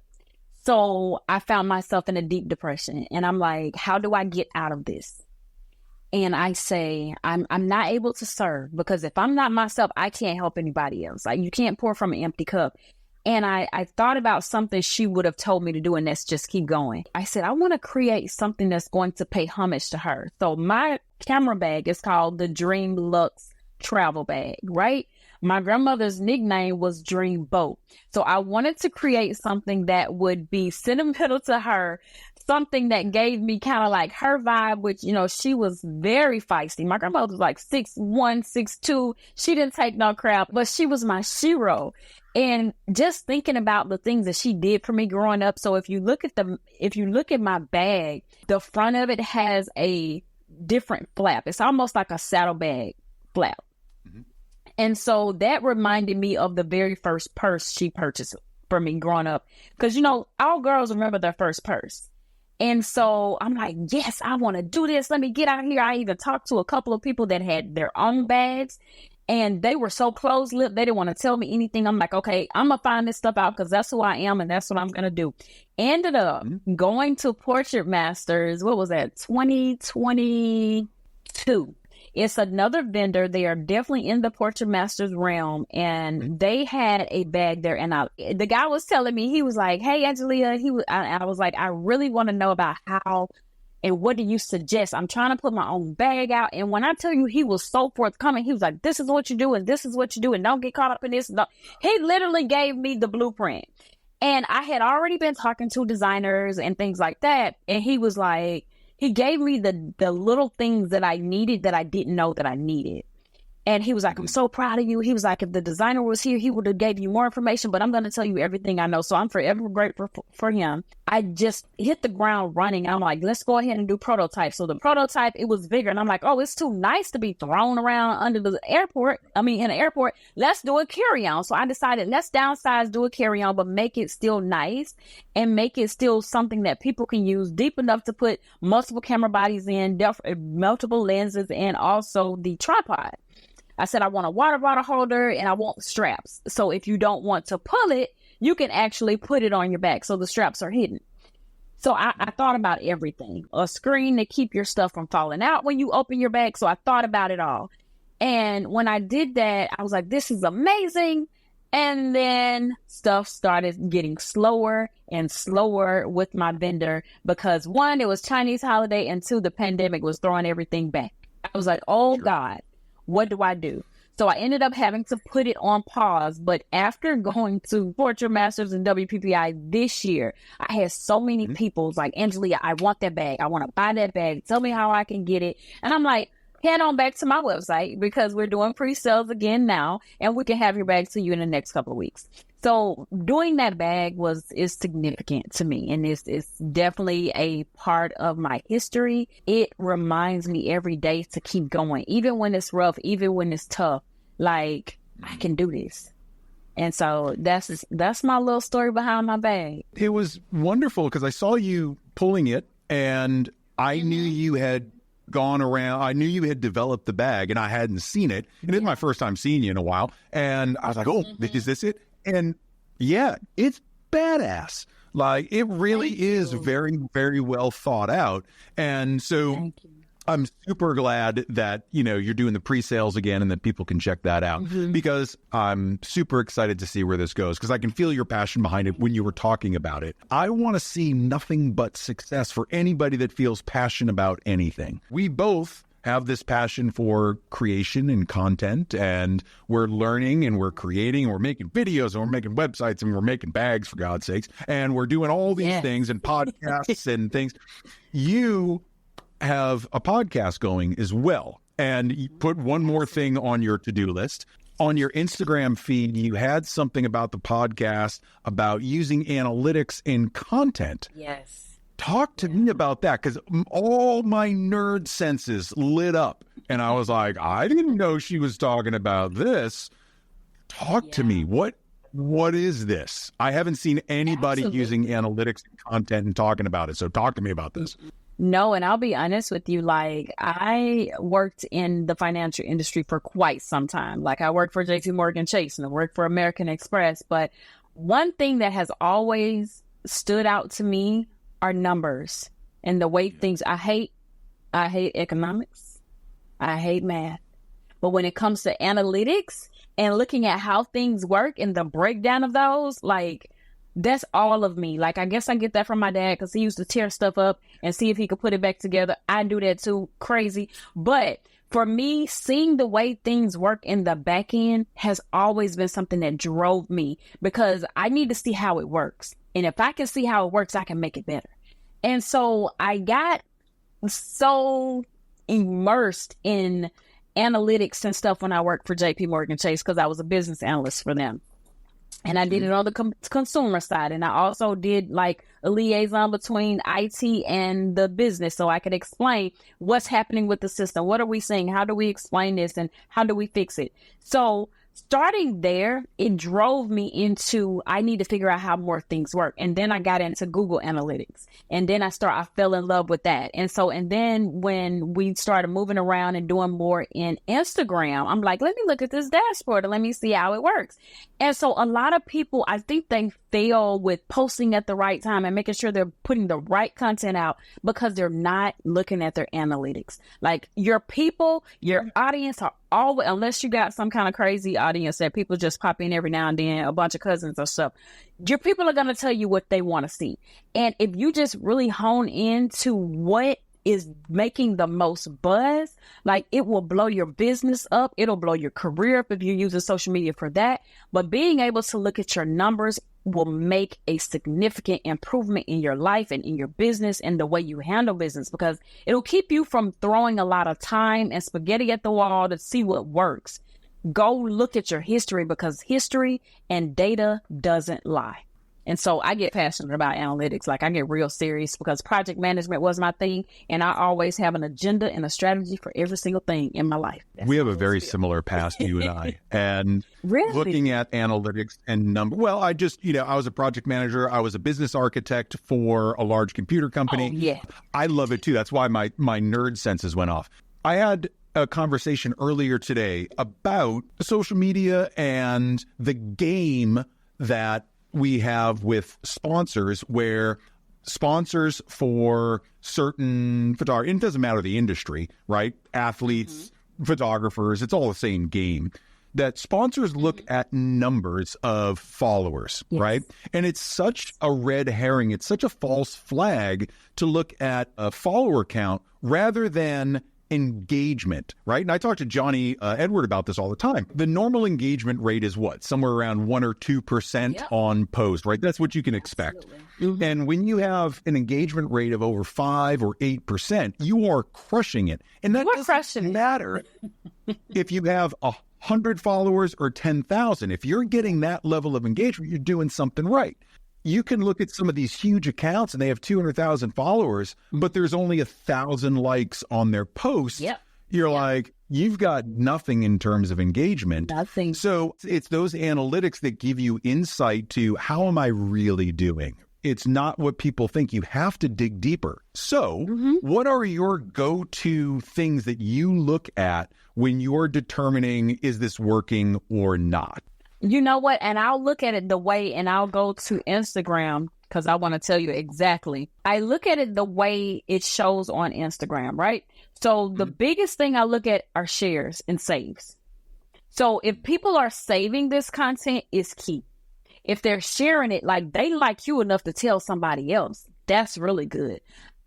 Speaker 2: So I found myself in a deep depression and I'm like, how do I get out of this? And I say, I'm not able to serve because if I'm not myself, I can't help anybody else. Like you can't pour from an empty cup. And I thought about something she would have told me to do, and that's just keep going. I said, I want to create something that's going to pay homage to her. So my camera bag is called the Dream Luxe Travel Bag, right? My grandmother's nickname was Dream Boat. So I wanted to create something that would be sentimental to her, something that gave me kind of like her vibe, which, you know, she was very feisty. My grandmother was like 6'1", 6'2". She didn't take no crap, but she was my shero. And just thinking about the things that she did for me growing up. So if you look at my bag, the front of it has a different flap. It's almost like a saddlebag flap. Mm-hmm. And so that reminded me of the very first purse she purchased for me growing up. Because, you know, all girls remember their first purse. And so I'm like, yes, I want to do this. Let me get out here. I even talked to a couple of people that had their own bags and they were so close-lipped. They didn't want to tell me anything. I'm like, okay, I'm going to find this stuff out because that's who I am and that's what I'm going to do. Ended up going to Portrait Masters. What was that? 2022. It's another vendor. They are definitely in the Portrait Masters realm. And they had a bag there. And the guy was telling me, he was like, hey, Angelia, I was like, I really want to know about how and what do you suggest? I'm trying to put my own bag out. And when I tell you, he was so forthcoming. He was like, this is what you do. And this is what you do. And don't get caught up in this. No. He literally gave me the blueprint. And I had already been talking to designers and things like that. And he was like, he gave me the little things that I needed that I didn't know that I needed. And he was like, I'm so proud of you. He was like, if the designer was here, he would have gave you more information, but I'm going to tell you everything I know. So I'm forever grateful for him. I just hit the ground running. I'm like, let's go ahead and do prototypes. So the prototype, it was bigger. And I'm like, oh, it's too nice to be thrown around under the airport. In an airport, let's do a carry-on. So I decided let's downsize, do a carry-on, but make it still nice and make it still something that people can use deep enough to put multiple camera bodies in, multiple lenses, and also the tripod. I said, I want a water bottle holder and I want straps. So if you don't want to pull it, you can actually put it on your back. So the straps are hidden. So I thought about everything. A screen to keep your stuff from falling out when you open your bag. So I thought about it all. And when I did that, I was like, this is amazing. And then stuff started getting slower and slower with my vendor because one, it was Chinese holiday, and two, the pandemic was throwing everything back. I was like, oh God. What do I do? So I ended up having to put it on pause. But after going to Portrait Masters and WPPI this year, I had so many people like, Angelia, I want that bag. I want to buy that bag. Tell me how I can get it. And I'm like, head on back to my website because we're doing pre-sales again now. And we can have your bag to you in the next couple of weeks. So doing that bag is significant to me, and it's definitely a part of my history. It reminds me every day to keep going, even when it's rough, even when it's tough. Like, I can do this. And so that's my little story behind my bag.
Speaker 1: It was wonderful because I saw you pulling it, and I knew you had gone around. I knew you had developed the bag, and I hadn't seen it. And it's my first time seeing you in a while. And I was like, oh, is this it? And yeah, it's badass. Like, it really is very, very well thought out. And so I'm super glad that, you're doing the pre-sales again and that people can check that out because I'm super excited to see where this goes because I can feel your passion behind it when you were talking about it. I want to see nothing but success for anybody that feels passionate about anything. We both have this passion for creation and content, and we're learning and we're creating and we're making videos and we're making websites and we're making bags, for God's sakes, and we're doing all these things and podcasts and things. You have a podcast going as well, and you put one more thing on your to-do list. On your Instagram feed, you had something about the podcast about using analytics in content.
Speaker 2: Yes.
Speaker 1: Talk to me about that, because all my nerd senses lit up. And I was like, I didn't know she was talking about this. Talk to me. What is this? I haven't seen anybody using analytics and content and talking about it. So talk to me about this.
Speaker 2: No, and I'll be honest with you. Like, I worked in the financial industry for quite some time. Like, I worked for JP Morgan Chase and I worked for American Express. But one thing that has always stood out to me are numbers and the way things. I hate economics. I hate math. But when it comes to analytics and looking at how things work and the breakdown of those, like, that's all of me. Like, I guess I get that from my dad because he used to tear stuff up and see if he could put it back together. I do that too. Crazy. But for me, seeing the way things work in the back end has always been something that drove me because I need to see how it works. And if I can see how it works, I can make it better. And so I got so immersed in analytics and stuff when I worked for JP Morgan Chase because I was a business analyst for them. And I did it on the consumer side. And I also did like a liaison between IT and the business so I could explain what's happening with the system. What are we seeing? How do we explain this? And how do we fix it? So starting there, it drove me into, I need to figure out how more things work. And then I got into Google Analytics. And then I fell in love with that. And then when we started moving around and doing more in Instagram, I'm like, let me look at this dashboard and let me see how it works. And so a lot of people, I think they fail with posting at the right time and making sure they're putting the right content out because they're not looking at their analytics. Like, your people, your audience are always, unless you got some kind of crazy audience that people just pop in every now and then, a bunch of cousins or stuff, your people are going to tell you what they want to see. And if you just really hone into what is making the most buzz, like, it will blow your business up. It'll blow your career up if you're using social media for that. But being able to look at your numbers will make a significant improvement in your life and in your business and the way you handle business, because it'll keep you from throwing a lot of time and spaghetti at the wall to see what works. Go look at your history, because history and data doesn't lie. And so I get passionate about analytics. Like, I get real serious because project management was my thing. And I always have an agenda and a strategy for every single thing in my life.
Speaker 1: We have a very similar past, you and I. And
Speaker 2: really?
Speaker 1: Looking at analytics and number. Well, I was a project manager. I was a business architect for a large computer company.
Speaker 2: Oh, yeah.
Speaker 1: I love it too. That's why my nerd senses went off. I had a conversation earlier today about social media and the game that we have with sponsors, where sponsors for certain photographers, it doesn't matter the industry, right? Athletes, photographers, it's all the same game. That sponsors look at numbers of followers, right? And it's such a red herring. It's such a false flag to look at a follower count rather than engagement, right? And I talk to Johnny Edward about this all the time. The normal engagement rate is what? Somewhere around 1 or 2% on post, right? That's what you can expect. And when you have an engagement rate of over 5 or 8%, you are crushing it. And that doesn't matter if you have 100 followers or 10,000. If you're getting that level of engagement, you're doing something right. You can look at some of these huge accounts and they have 200,000 followers, but there's only 1,000 likes on their post. You're like, you've got nothing in terms of engagement.
Speaker 2: Nothing.
Speaker 1: So it's those analytics that give you insight to how am I really doing? It's not what people think. You have to dig deeper. So what are your go-to things that you look at when you're determining, is this working or not?
Speaker 2: You know what? And I'll look at it the way, and I'll go to Instagram because I want to tell you exactly. I look at it the way it shows on Instagram, right? So the biggest thing I look at are shares and saves. So if people are saving this content, is key. If they're sharing it, like they like you enough to tell somebody else, that's really good.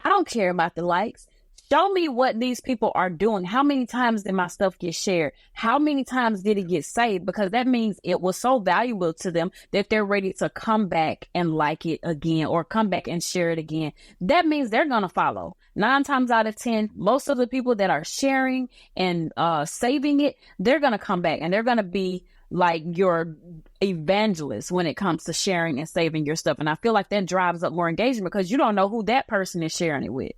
Speaker 2: I don't care about the likes. Show me what these people are doing. How many times did my stuff get shared? How many times did it get saved? Because that means it was so valuable to them that they're ready to come back and like it again or come back and share it again. That means they're going to follow. 9 times out of 10, most of the people that are sharing and saving it, they're going to come back and they're going to be like your evangelist when it comes to sharing and saving your stuff. And I feel like that drives up more engagement because you don't know who that person is sharing it with.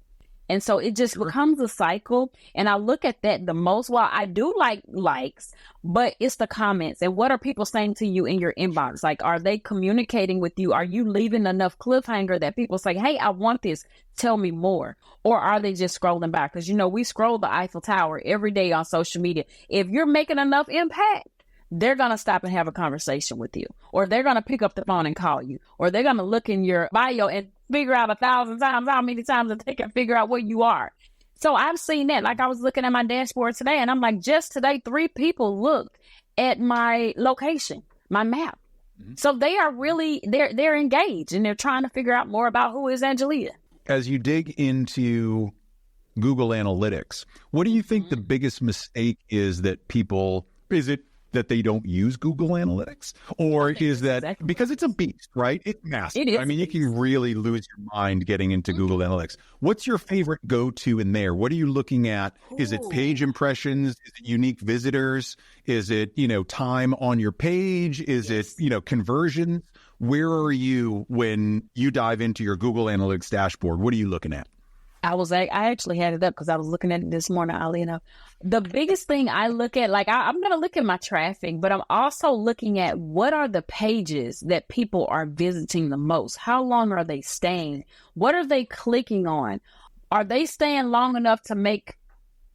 Speaker 2: And so it just becomes a cycle. And I look at that the most. While I do like likes, but it's the comments. And what are people saying to you in your inbox? Like, are they communicating with you? Are you leaving enough cliffhanger that people say, hey, I want this, tell me more? Or are they just scrolling by? Because, we scroll the Eiffel Tower every day on social media. If you're making enough impact, they're going to stop and have a conversation with you, or they're going to pick up the phone and call you, or they're going to look in your bio and figure out 1,000 times how many times they can figure out where you are. So I've seen that. Like, I was looking at my dashboard today, and I'm like, just today, 3 people looked at my location, my map. So they are really, they're engaged, and they're trying to figure out more about who is Angelia.
Speaker 1: As you dig into Google Analytics, what do you think the biggest mistake is that is it that they don't use Google Analytics? Or is that because it's a beast, right? It's massive.
Speaker 2: It is.
Speaker 1: I mean, you can really lose your mind getting into Google Analytics. What's your favorite go-to in there? What are you looking at? Is it page impressions? Is it unique visitors? Is it, time on your page? Is it, conversions? Where are you when you dive into your Google Analytics dashboard? What are you looking at?
Speaker 2: I actually had it up because I was looking at it this morning, oddly enough. The biggest thing I look at, like, I'm going to look at my traffic, but I'm also looking at what are the pages that people are visiting the most? How long are they staying? What are they clicking on? Are they staying long enough to make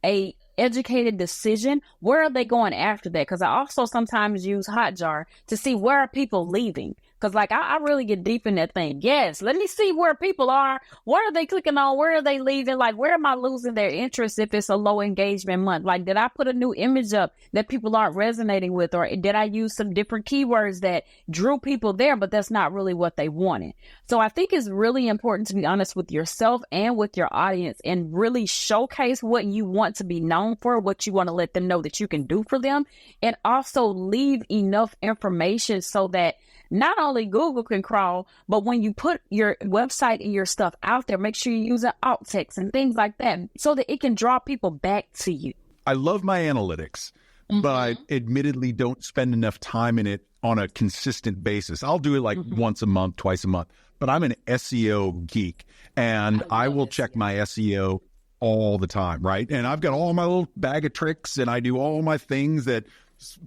Speaker 2: a educated decision? Where are they going after that? Because I also sometimes use Hotjar to see where are people leaving. Because, like, I really get deep in that thing. Yes, let me see where people are. What are they clicking on? Where are they leaving? Like, where am I losing their interest if it's a low engagement month? Like, did I put a new image up that people aren't resonating with? Or did I use some different keywords that drew people there, but that's not really what they wanted? So I think it's really important to be honest with yourself and with your audience and really showcase what you want to be known for, what you want to let them know that you can do for them, and also leave enough information so that not only Google can crawl, but when you put your website and your stuff out there, make sure you're using alt text and things like that so that it can draw people back to you.
Speaker 1: I love my analytics, but I admittedly don't spend enough time in it on a consistent basis. I'll do it like once a month, twice a month, but I'm an SEO geek, and I will check my SEO all the time, right? And I've got all my little bag of tricks, and I do all my things that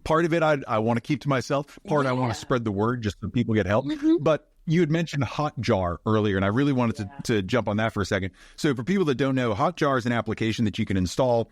Speaker 1: part of it I want to keep to myself. Part I want to spread the word just so people get help. But you had mentioned Hotjar earlier, and I really wanted to jump on that for a second. So for people that don't know, Hotjar is an application that you can install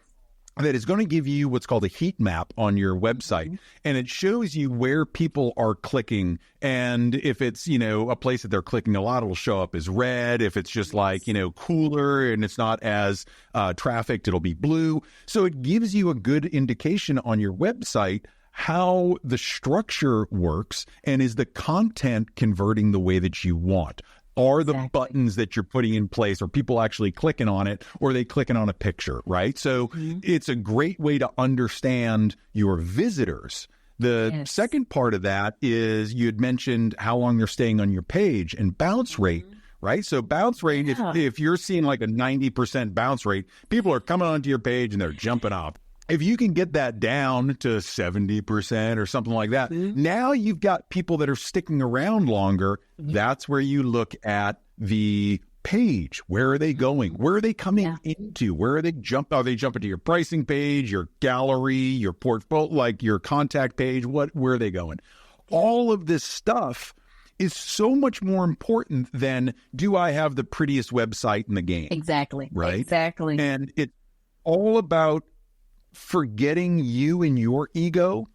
Speaker 1: that is going to give you what's called a heat map on your website. And it shows you where people are clicking. And if it's, a place that they're clicking a lot, it'll show up as red. If it's just like, cooler and it's not as trafficked, it'll be blue. So it gives you a good indication on your website how the structure works, and is the content converting the way that you want? Are the buttons that you're putting in place, are people actually clicking on it, or are they clicking on a picture, right? So it's a great way to understand your visitors. The second part of that is you had mentioned how long they're staying on your page and bounce rate, right? So bounce rate, if you're seeing like a 90% bounce rate, people are coming onto your page and they're jumping off. If you can get that down to 70% or something like that, now you've got people that are sticking around longer. That's where you look at the page. Where are they going? Where are they coming into? Where are they Are they jumping to your pricing page, your gallery, your portfolio, like your contact page? Where are they going? All of this stuff is so much more important than, do I have the prettiest website in the game?
Speaker 2: Exactly.
Speaker 1: Right?
Speaker 2: Exactly.
Speaker 1: And it's all about forgetting you and your ego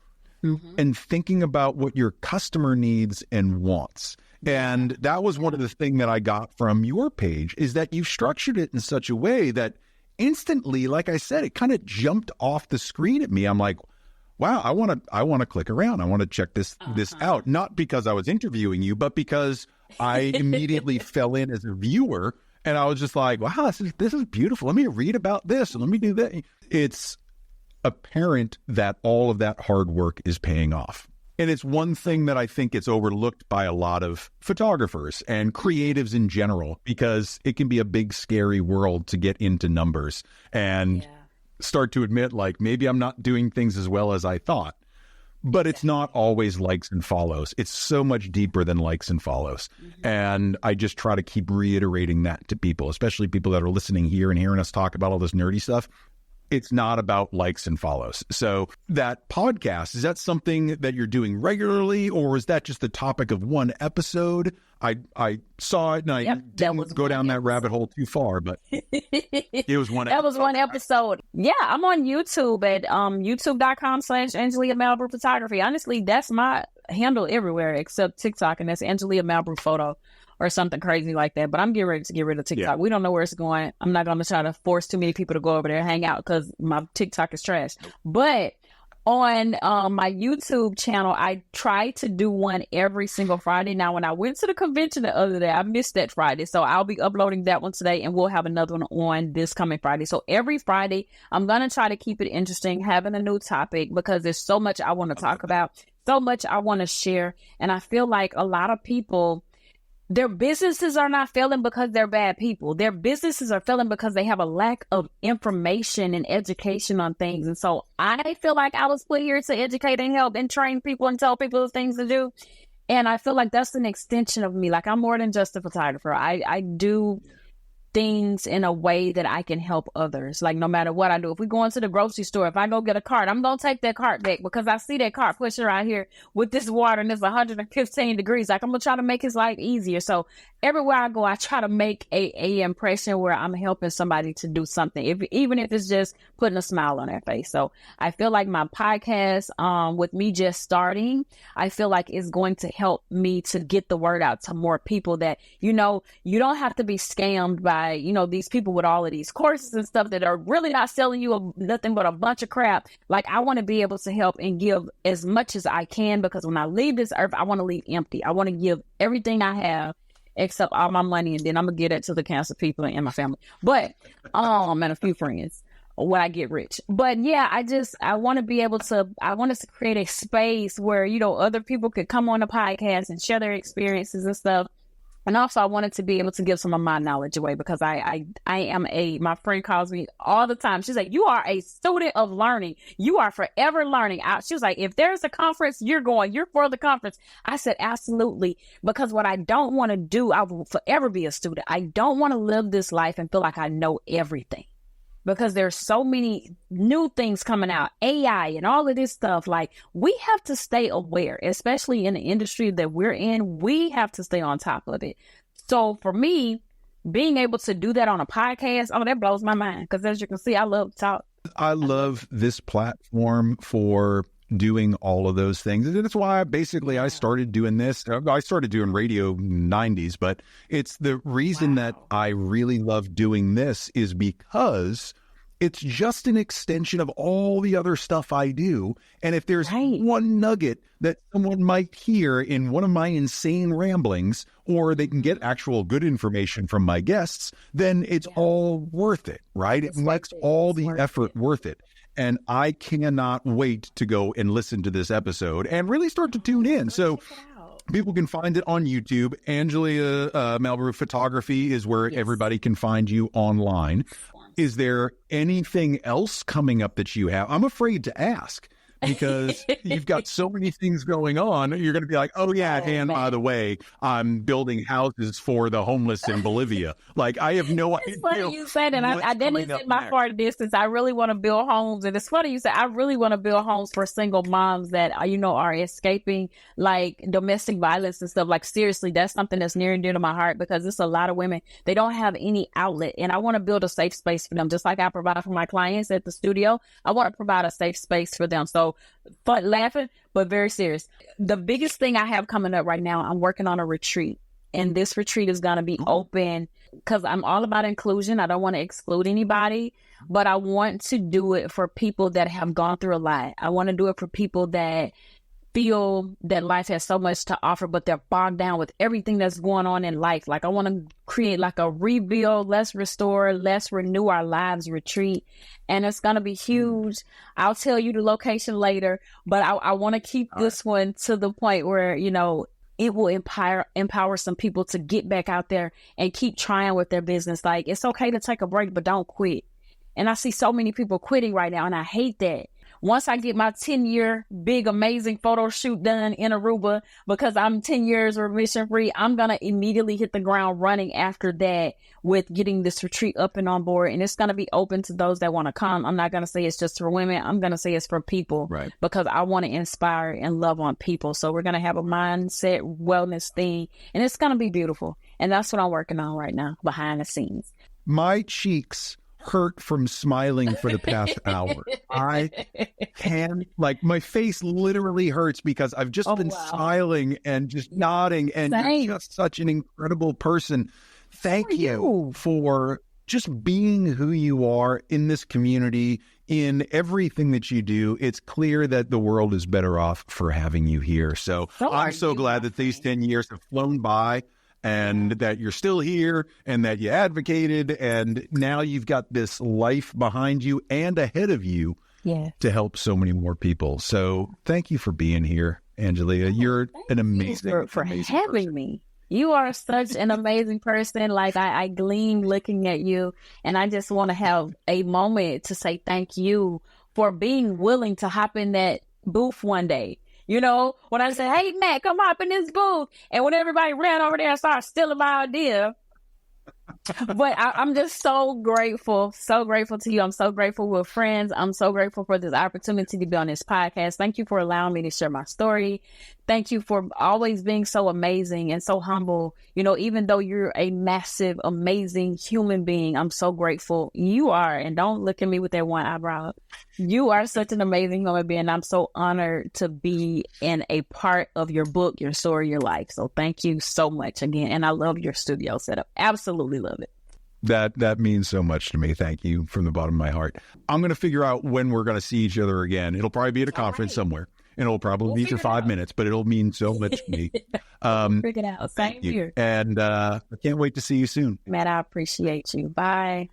Speaker 1: and thinking about what your customer needs and wants. And that was one of the things that I got from your page, is that you structured it in such a way that instantly, like I said, it kind of jumped off the screen at me. I'm like, wow, I want to click around. I want to check this out. Not because I was interviewing you, but because I immediately fell in as a viewer, and I was just like, wow, this is beautiful. Let me read about this and let me do that. It's apparent that all of that hard work is paying off. And it's one thing that I think gets overlooked by a lot of photographers and creatives in general, because it can be a big, scary world to get into numbers and start to admit, like, maybe I'm not doing things as well as I thought. But it's not always likes and follows. It's so much deeper than likes and follows. And I just try to keep reiterating that to people, especially people that are listening here and hearing us talk about all this nerdy stuff. It's not about likes and follows. So that podcast, is that something that you're doing regularly, or is that just the topic of one episode? I saw it and I didn't go down that rabbit hole too far, but it was one.
Speaker 2: That was one episode. Yeah, I'm on YouTube at youtube.com/Angelia Malbrew Photography. Honestly, that's my handle everywhere except TikTok, and that's Angelia Malbrew Photo or something crazy like that. But I'm getting ready to get rid of TikTok. We don't know where it's going. I'm not going to try to force too many people to go over there and hang out because my TikTok is trash. But on my YouTube channel, I try to do one every single Friday. Now, when I went to the convention the other day, I missed that Friday. So I'll be uploading that one today, and we'll have another one on this coming Friday. So every Friday, I'm going to try to keep it interesting, having a new topic, because there's so much I want to talk about, so much I want to share. And I feel like a lot of people, their businesses are not failing because they're bad people. Their businesses are failing because they have a lack of information and education on things. And so I feel like I was put here to educate and help and train people and tell people the things to do. And I feel like that's an extension of me. Like, I'm more than just a photographer. I do things in a way that I can help others. Like, no matter what I do, if we go into the grocery store, if I go get a cart, I'm going to take that cart back because I see that cart pushing around here with this water and it's 115 degrees. Like, I'm going to try to make his life easier. So everywhere I go, I try to make a impression where I'm helping somebody to do something, even if it's just putting a smile on their face. So I feel like my podcast, with me just starting, I feel like it's going to help me to get the word out to more people that, you know, you don't have to be scammed by, you know, these people with all of these courses and stuff that are really not selling you nothing but a bunch of crap. Like, I want to be able to help and give as much as I can, because when I leave this earth, I want to leave empty. I want to give everything I have except all my money, and then I'm gonna get it to the cancer people and my family, but and a few friends when I get rich. But yeah, I want to be able to, I want us to create a space where, you know, other people could come on the podcast and share their experiences and stuff. And also, I wanted to be able to give some of my knowledge away, because I am my friend calls me all the time. She's like, you are a student of learning. You are forever learning. She was like, if there's a conference, you're for the conference. I said, absolutely. Because what I don't want to do, I will forever be a student. I don't want to live this life and feel like I know everything, because there's so many new things coming out, AI and all of this stuff. Like, we have to stay aware, especially in the industry that we're in. We have to stay on top of it. So for me, being able to do that on a podcast, that blows my mind. Because as you can see, I love to talk.
Speaker 1: I love this platform for doing all of those things. And that's why basically I started doing this. I started doing radio in the 90s, but it's the reason that I really love doing this is because it's just an extension of all the other stuff I do. And if there's one nugget that someone might hear in one of my insane ramblings, or they can get actual good information from my guests, then it's all worth it, right? It makes all the effort worth it. And I cannot wait to go and listen to this episode and really start to tune in. So people can find it on YouTube. Angelia Malbrew Photography is where everybody can find you online. Is there anything else coming up that you have? I'm afraid to ask, because you've got so many things going on. You're going to be like, oh yeah, and by the way, I'm building houses for the homeless in Bolivia. Like, I have no idea.
Speaker 2: It's funny you said that. I didn't set my far distance. I really want to build homes. And it's funny you said, I really want to build homes for single moms that, you know, are escaping like domestic violence and stuff. Like, seriously, that's something that's near and dear to my heart, because it's a lot of women, they don't have any outlet. And I want to build a safe space for them. Just like I provide for my clients at the studio, I want to provide a safe space for them. So fun, laughing, but very serious. The biggest thing I have coming up right now, I'm working on a retreat, and this retreat is going to be open, because I'm all about inclusion. I don't want to exclude anybody, but I want to do it for people that have gone through a lot. I want to do it for people that feel that life has so much to offer, but they're bogged down with everything that's going on in life. Like, I want to create like a rebuild, let's restore, let's renew our lives retreat. And it's going to be huge. I'll tell you the location later, but I want to keep this one to the point where, you know, it will empower some people to get back out there and keep trying with their business. Like, it's okay to take a break, but don't quit. And I see so many people quitting right now, and I hate that. once I get my 10-year big, amazing photo shoot done in Aruba, because I'm 10 years remission free, I'm going to immediately hit the ground running after that with getting this retreat up and on board. And it's going to be open to those that want to come. I'm not going to say it's just for women. I'm going to say it's for people,
Speaker 1: Right.
Speaker 2: because I want to inspire and love on people. So we're going to have a mindset wellness thing, and it's going to be beautiful. And that's what I'm working on right now behind the scenes.
Speaker 1: My cheeks hurt from smiling for the past hour. I can, like, my face literally hurts because I've just been smiling and just nodding, and you're just such an incredible person. Thank you for just being who you are in this community, in everything that you do. It's clear that the world is better off for having you here. So I'm so glad that these 10 years have flown by, and that you're still here, and that you advocated, and now you've got this life behind you and ahead of you to help so many more people. So thank you for being here, Angelia. You're an amazing,
Speaker 2: for
Speaker 1: amazing
Speaker 2: having
Speaker 1: person.
Speaker 2: me. You are such an amazing person. Like, I gleam looking at you, and I just want to have a moment to say thank you for being willing to hop in that booth one day. You know, when I said, hey, Matt, come hop in this booth. And when everybody ran over there and started stealing my idea. But I'm just so grateful to you. I'm so grateful we're friends. I'm so grateful for this opportunity to be on this podcast. Thank you for allowing me to share my story. Thank you for always being so amazing and so humble. You know, even though you're a massive, amazing human being, I'm so grateful you are. And don't look at me with that one eyebrow up. You are such an amazing human being. I'm so honored to be in a part of your book, your story, your life. So thank you so much again. And I love your studio setup. Absolutely love it.
Speaker 1: That means so much to me. Thank you from the bottom of my heart. I'm going to figure out when we're going to see each other again. It'll probably be at a conference somewhere, and it'll probably be for 5 minutes, but it'll mean so much to me.
Speaker 2: Figure it out. Same here.
Speaker 1: And I can't wait to see you soon.
Speaker 2: Matt, I appreciate you. Bye.